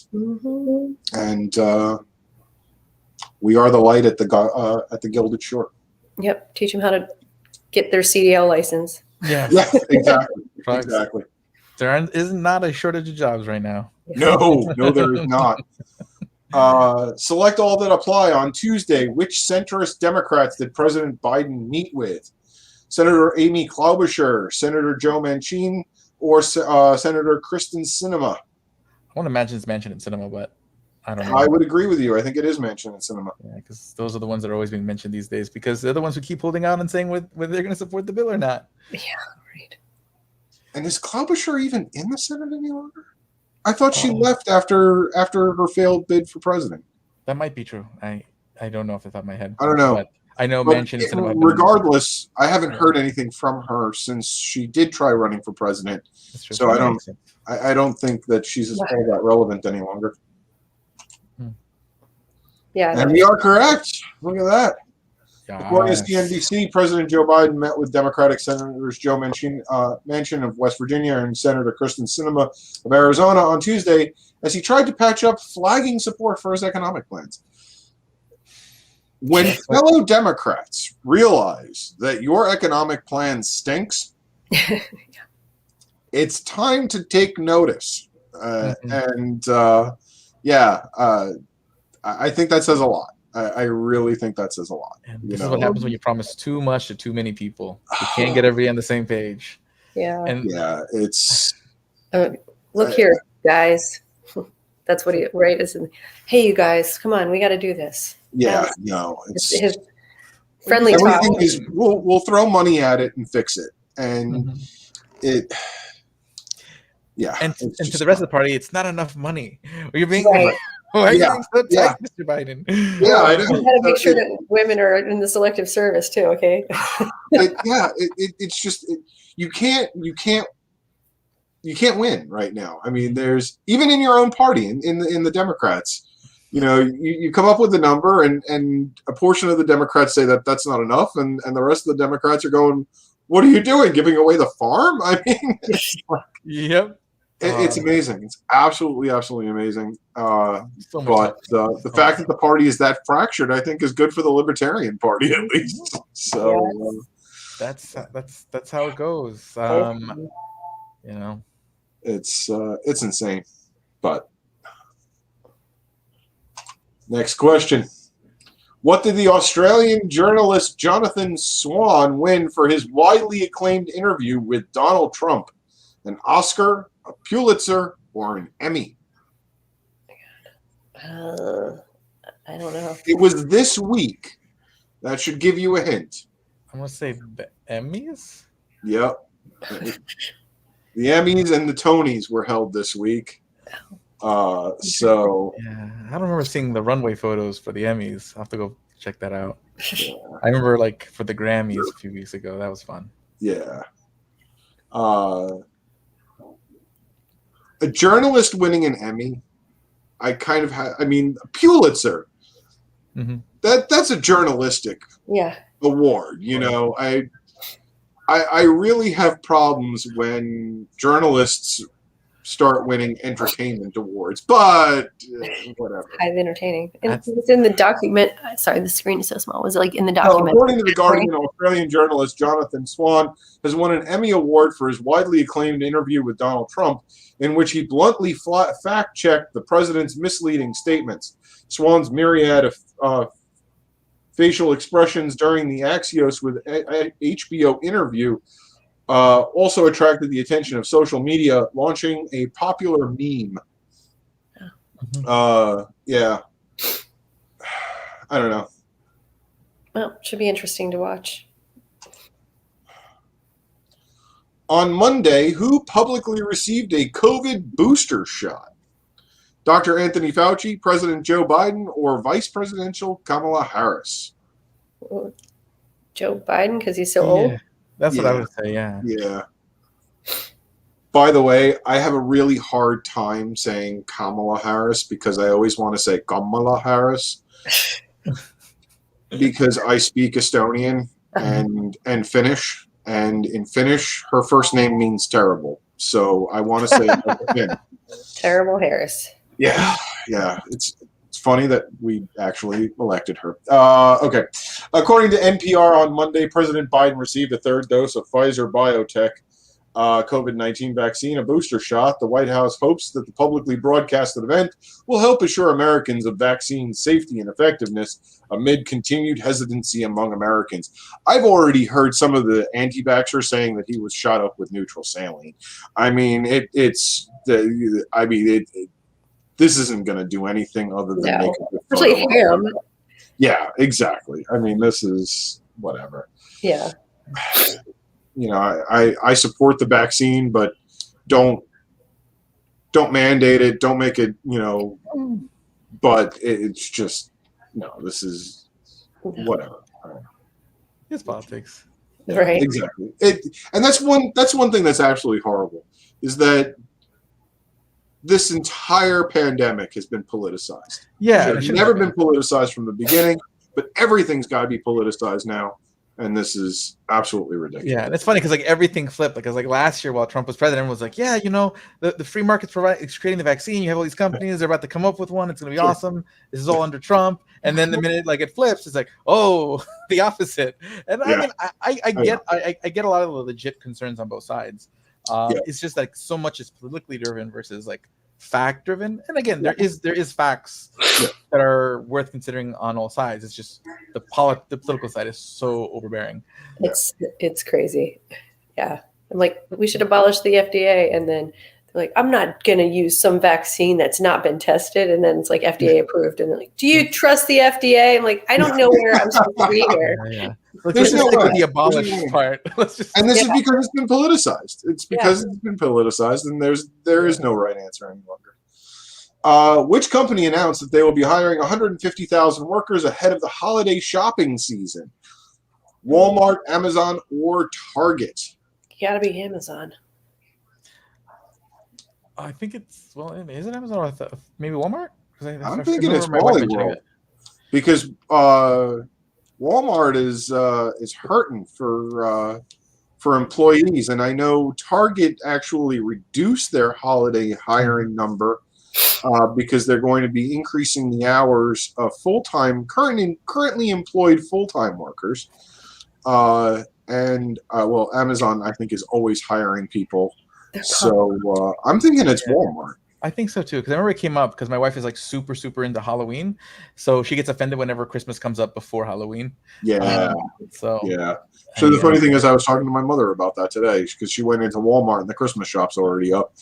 Speaker 1: we are the light at the Gilded Shore.
Speaker 3: Yep. Teach them how to get their CDL license.
Speaker 1: Yeah, exactly. Exactly.
Speaker 2: There is not a shortage of jobs right now.
Speaker 1: No, there is not. Select all that apply on Tuesday. Which centrist Democrats did President Biden meet with? Senator Amy Klobuchar, Senator Joe Manchin, or Senator Kristen Sinema?
Speaker 2: I want to imagine it's Manchin and Sinema, but I don't know.
Speaker 1: I would agree with you. I think it is Manchin and Sinema.
Speaker 2: Yeah, because those are the ones that are always being mentioned these days, because they're the ones who keep holding out and saying whether they're going to support the bill or not.
Speaker 3: Yeah, right.
Speaker 1: And is Klobuchar even in the Senate any longer? I thought she left after her failed bid for president.
Speaker 2: That might be true. I don't know off the top of my head.
Speaker 1: I don't know.
Speaker 2: But I know Manchin and Sinema.
Speaker 1: Regardless, I haven't heard anything from her since she did try running for president. So I don't think that she's all that relevant any longer.
Speaker 3: Yeah.
Speaker 1: And we are correct. Look at that.
Speaker 2: Yes.
Speaker 1: According to CNBC, President Joe Biden met with Democratic Senators Joe Manchin of West Virginia and Senator Kristen Sinema of Arizona on Tuesday as he tried to patch up flagging support for his economic plans. When fellow Democrats realize that your economic plan stinks, it's time to take notice. I think that says a lot. I really think that says a lot.
Speaker 2: And this is what happens when you promise too much to too many people. You can't get everybody on the same page.
Speaker 3: Yeah.
Speaker 2: And
Speaker 1: it's.
Speaker 3: Look here, guys. That's what right? Hey, you guys, come on, we got to do this.
Speaker 1: Yeah, no, it's
Speaker 3: his friendly talk.
Speaker 1: Is we'll throw money at it and fix it, and it. Yeah,
Speaker 2: and to the rest of the party, it's not enough money. You're being
Speaker 3: right.
Speaker 2: Why are you being so tight, Mr. Biden?
Speaker 1: Yeah, I know.
Speaker 3: You got to make sure that women are in the selective service too. Okay.
Speaker 1: It's just you can't win right now. I mean, there's even in your own party in the Democrats. You come up with a number, and a portion of the Democrats say that that's not enough, and the rest of the Democrats are going, "What are you doing? Giving away the farm?" I mean,
Speaker 2: yep.
Speaker 1: It's amazing. It's absolutely amazing.
Speaker 2: So
Speaker 1: but the fact that the party is that fractured, I think, is good for the Libertarian Party at least. So
Speaker 2: that's how it goes.
Speaker 1: It's insane. But next question. What did the Australian journalist Jonathan Swan win for his widely acclaimed interview with Donald Trump? An Oscar, a Pulitzer, or an Emmy?
Speaker 3: I don't know.
Speaker 1: It was this week. That should give you a hint.
Speaker 2: I'm going to say the Emmys?
Speaker 1: Yep. The Emmys and the Tonys were held this week.
Speaker 2: I don't remember seeing the runway photos for the Emmys. I'll have to go check that out.
Speaker 1: Yeah.
Speaker 2: I remember like for the Grammys a few weeks ago. That was fun.
Speaker 1: Yeah. A journalist winning an Emmy, I kind of I mean, Pulitzer.
Speaker 2: Mm-hmm.
Speaker 1: That's a journalistic award. You know, I really have problems when journalists start winning entertainment awards, but whatever.
Speaker 3: It's highly entertaining. And it's in the document. Sorry, the screen is so small. Was it like in the document?
Speaker 1: According to The Guardian, Australian journalist Jonathan Swan has won an Emmy Award for his widely acclaimed interview with Donald Trump, in which he bluntly fact-checked the president's misleading statements. Swan's myriad of facial expressions during the Axios with HBO interview also attracted the attention of social media, launching a popular meme. Yeah. I don't know.
Speaker 3: Well, should be interesting to watch.
Speaker 1: On Monday, who publicly received a COVID booster shot? Dr. Anthony Fauci, President Joe Biden, or Vice Presidential Kamala Harris?
Speaker 3: Joe Biden, because he's so old?
Speaker 2: That's what I would say, yeah.
Speaker 1: Yeah. By the way, I have a really hard time saying Kamala Harris because I always want to say Kamala Harris because I speak Estonian and Finnish, and in Finnish, her first name means terrible. So I want to say Finn.
Speaker 3: Terrible Harris.
Speaker 1: Yeah. It's funny that we actually elected her. Okay. According to NPR on Monday, President Biden received a third dose of Pfizer BioNTech COVID-19 vaccine, a booster shot. The White House hopes that the publicly broadcasted event will help assure Americans of vaccine safety and effectiveness amid continued hesitancy among Americans. I've already heard some of the anti-vaxxers saying that he was shot up with neutral saline. I mean, this isn't going to do anything other than make it
Speaker 3: especially him.
Speaker 1: Yeah, exactly. I mean, this is whatever.
Speaker 3: Yeah.
Speaker 1: You know, I support the vaccine, but don't mandate it. Don't make it, you know, but it's just, no, this is whatever.
Speaker 2: It's politics.
Speaker 1: Yeah,
Speaker 3: right.
Speaker 1: Exactly. And that's one thing that's absolutely horrible is that this entire pandemic has been politicized.
Speaker 2: Yeah.
Speaker 1: It's never been politicized from the beginning, but everything's got to be politicized now. And this is absolutely ridiculous.
Speaker 2: Yeah, it's funny because like everything flipped. Because like last year while Trump was president, everyone was like, yeah, you know, the free market's creating the vaccine. You have all these companies, they're about to come up with one. It's going to be awesome. This is all under Trump. And then the minute like it flips, it's like, oh, the opposite. And I mean, I get a lot of the legit concerns on both sides. It's just like so much is politically driven versus like fact driven. And again, there is facts that are worth considering on all sides. It's just the political side is so overbearing.
Speaker 3: It's crazy. Yeah. I'm like, we should abolish the FDA, and then they're like, I'm not gonna use some vaccine that's not been tested, and then it's like FDA approved, and they're like, do you trust the FDA? I'm like, I don't know where I'm supposed to be here.
Speaker 2: Let's just stick with the abolish part.
Speaker 1: And this is because it's been politicized. It's because it's been politicized, and there is no right answer any longer. Which company announced that they will be hiring 150,000 workers ahead of the holiday shopping season? Walmart, Amazon, or Target?
Speaker 3: Gotta be Amazon.
Speaker 2: I think it's is it Amazon or maybe Walmart?
Speaker 1: I'm thinking it's Wally World because Walmart is hurting for employees, and I know Target actually reduced their holiday hiring number because they're going to be increasing the hours of currently employed full-time workers. Amazon I think is always hiring people. So I'm thinking it's Walmart.
Speaker 2: I think so too, because I remember it came up because my wife is like super, super into Halloween, so she gets offended whenever Christmas comes up before Halloween.
Speaker 1: Yeah. So the funny thing is, I was talking to my mother about that today because she went into Walmart and the Christmas shop's already up,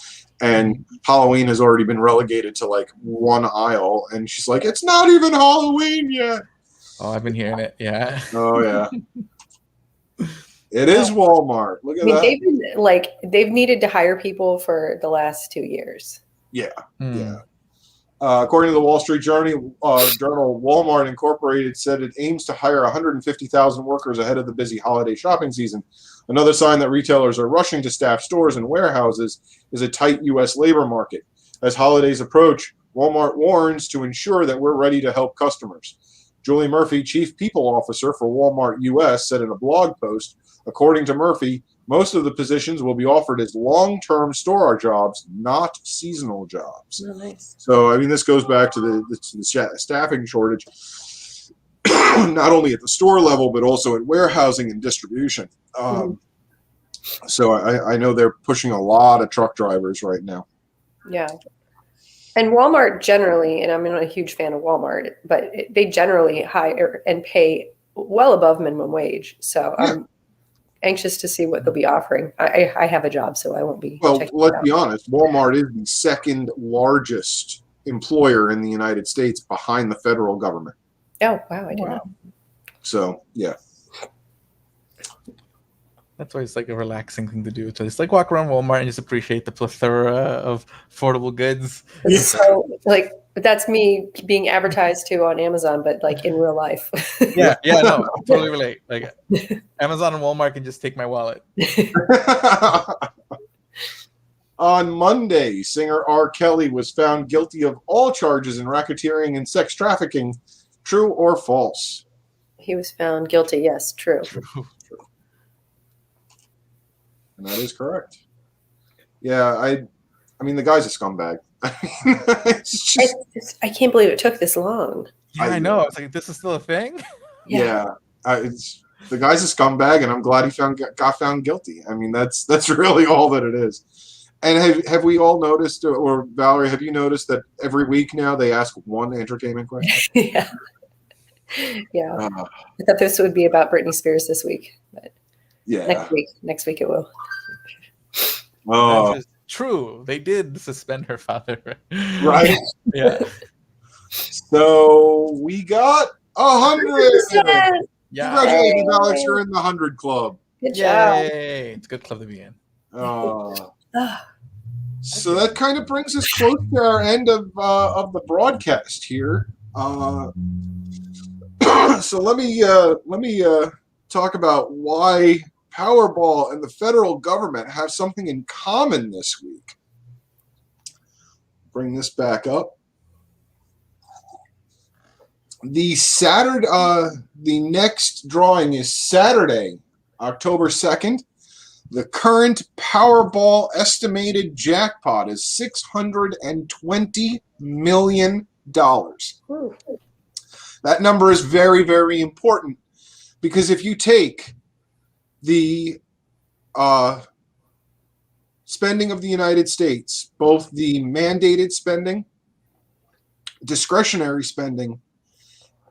Speaker 1: and Halloween has already been relegated to like one aisle, and she's like, "It's not even Halloween yet."
Speaker 2: Oh, I've been hearing it. Yeah.
Speaker 1: Oh yeah. It is Walmart. Look at that.
Speaker 3: They've needed to hire people for the last 2 years.
Speaker 1: Yeah. Yeah. According to the Wall Street Journal, Walmart Incorporated said it aims to hire 150,000 workers ahead of the busy holiday shopping season. Another sign that retailers are rushing to staff stores and warehouses is a tight U.S. labor market. As holidays approach, Walmart warns to ensure that we're ready to help customers. Julie Murphy, Chief People Officer for Walmart U.S., said in a blog post, according to Murphy, most of the positions will be offered as long-term store jobs, not seasonal jobs.
Speaker 3: Oh, nice.
Speaker 1: So, I mean, this goes back to the staffing shortage, not only at the store level, but also at warehousing and distribution. So I know they're pushing a lot of truck drivers right now.
Speaker 3: Yeah. And Walmart generally, and I'm not a huge fan of Walmart, but they generally hire and pay well above minimum wage. So I'm anxious to see what they'll be offering. I have a job, so I won't be.
Speaker 1: Well, let's be honest. Walmart is the second largest employer in the United States behind the federal government.
Speaker 3: Oh, wow. I didn't know.
Speaker 1: So, yeah.
Speaker 2: That's why it's like a relaxing thing to do. So just like walk around Walmart and just appreciate the plethora of affordable goods.
Speaker 3: So, like, that's me being advertised to on Amazon, but like in real life.
Speaker 2: Yeah, no, I totally relate. Like Amazon and Walmart can just take my wallet.
Speaker 1: On Monday, singer R. Kelly was found guilty of all charges in racketeering and sex trafficking. True or false?
Speaker 3: He was found guilty. Yes, true.
Speaker 1: And that is correct. Yeah, I mean, the guy's a scumbag. It's just,
Speaker 3: I can't believe it took this long.
Speaker 2: Yeah, I know. I was like, this is still a thing?
Speaker 1: Yeah. The guy's a scumbag, and I'm glad he got found guilty. I mean, that's really all that it is. And have we all noticed, or Valerie, have you noticed that every week now they ask one entertainment question?
Speaker 3: Yeah. I thought this would be about Britney Spears this week, but
Speaker 1: yeah,
Speaker 3: next week it will.
Speaker 1: Oh,
Speaker 2: true. They did suspend her father.
Speaker 1: Right.
Speaker 2: Yeah.
Speaker 1: So we got 100.
Speaker 2: Yeah.
Speaker 1: Congratulations, Alex! You're in the 100 club.
Speaker 3: Good job.
Speaker 2: Yay! It's a good club to be in.
Speaker 1: So that kind of brings us close to our end of the broadcast here. So let me talk about why Powerball and the federal government have something in common this week. Bring this back up. The next drawing is Saturday, October 2nd. The current Powerball estimated jackpot is $620 million. That number is very, very important because if you take the spending of the United States, both the mandated spending, discretionary spending,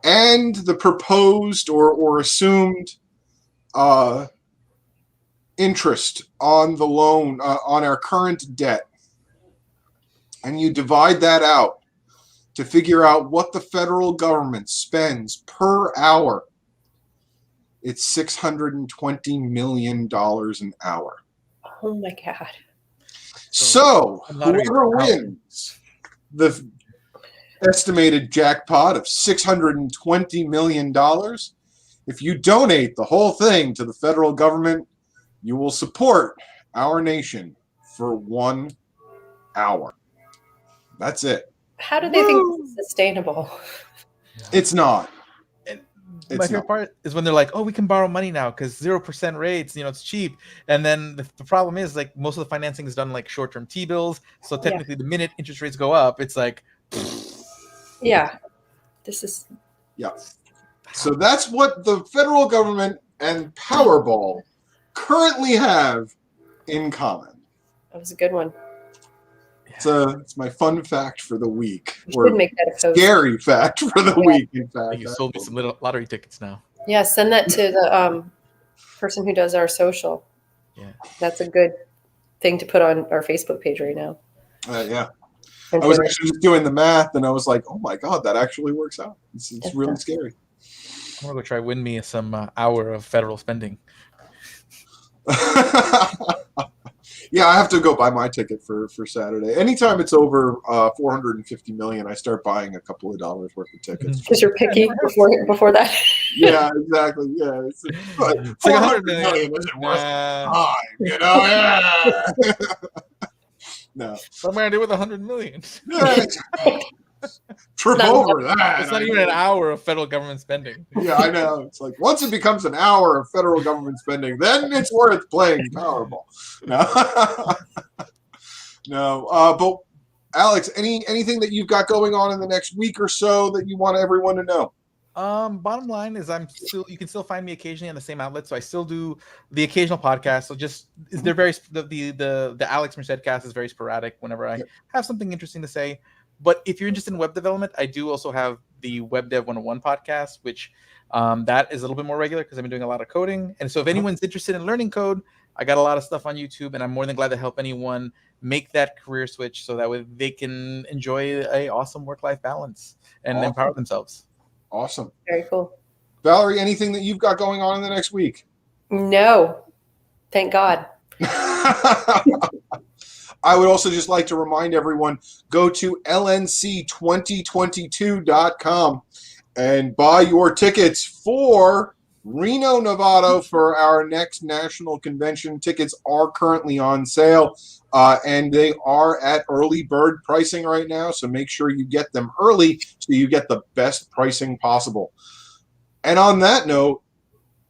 Speaker 1: and the proposed or assumed interest on the loan, on our current debt, and you divide that out to figure out what the federal government spends per hour, it's $620 million an hour.
Speaker 3: Oh my God.
Speaker 1: So whoever wins the estimated jackpot of $620 million, if you donate the whole thing to the federal government, you will support our nation for 1 hour. That's it.
Speaker 3: How do they think this is sustainable?
Speaker 1: It's not.
Speaker 2: My favorite part is when they're like, "Oh, we can borrow money now because 0% rates, it's cheap." And then the problem is, like, most of the financing is done like short-term T-bills. So technically, the minute interest rates go up, it's like,
Speaker 3: yeah, this is.
Speaker 1: Yeah. So that's what the federal government and Powerball currently have in common.
Speaker 3: That was a good one.
Speaker 1: It's my fun fact for the week.
Speaker 3: We should make that a post.
Speaker 1: Scary fact for the week, in fact.
Speaker 2: You sold me some little lottery tickets now.
Speaker 3: Yeah, send that to the person who does our social.
Speaker 2: Yeah.
Speaker 3: That's a good thing to put on our Facebook page right now.
Speaker 1: Yeah. I was actually just doing the math, and I was like, oh my God, that actually works out. It's really scary.
Speaker 2: I'm going to go try win me some hour of federal spending.
Speaker 1: Yeah, I have to go buy my ticket for Saturday. Anytime it's over 450 million, I start buying a couple of dollars worth of tickets.
Speaker 3: Because you're picky before that.
Speaker 1: Yeah, exactly. Yeah, it's like
Speaker 2: It's
Speaker 1: 400
Speaker 2: like 100
Speaker 1: million. Is it worth
Speaker 2: Nah.
Speaker 1: time? You know? Yeah. No.
Speaker 2: What am I gonna do with 100 million?
Speaker 1: Yeah, trip
Speaker 3: Not
Speaker 1: over that.
Speaker 2: It's not even an hour of federal government spending.
Speaker 1: Yeah, I know. It's like once it becomes an hour of federal government spending, then it's worth playing Powerball. No, no. But Alex, anything that you've got going on in the next week or so that you want everyone to know?
Speaker 2: Bottom line is you can still find me occasionally on the same outlet. So I still do the occasional podcast. So they're very, the Alex Merced cast is very sporadic whenever I have something interesting to say. But if you're interested in web development, I do also have the Web Dev 101 podcast, which that is a little bit more regular because I've been doing a lot of coding. And so if anyone's interested in learning code, I got a lot of stuff on YouTube, and I'm more than glad to help anyone make that career switch so that way they can enjoy a awesome work-life balance and empower themselves.
Speaker 1: Awesome.
Speaker 3: Very cool.
Speaker 1: Valerie, anything that you've got going on in the next week?
Speaker 3: No. Thank God.
Speaker 1: I would also just like to remind everyone, go to lnc2022.com and buy your tickets for Reno, Nevada for our next national convention. Tickets are currently on sale, and they are at early bird pricing right now, so make sure you get them early so you get the best pricing possible. And on that note,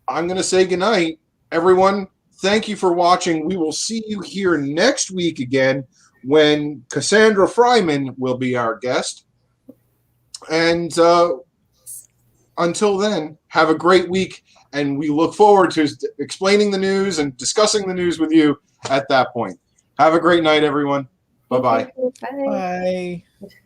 Speaker 1: I'm going to say goodnight. Everyone, thank you for watching. We will see you here next week again when Cassandra Fryman will be our guest. And until then, have a great week, and we look forward to explaining the news and discussing the news with you at that point. Have a great night, everyone. Bye-bye.
Speaker 3: Bye.
Speaker 2: Bye.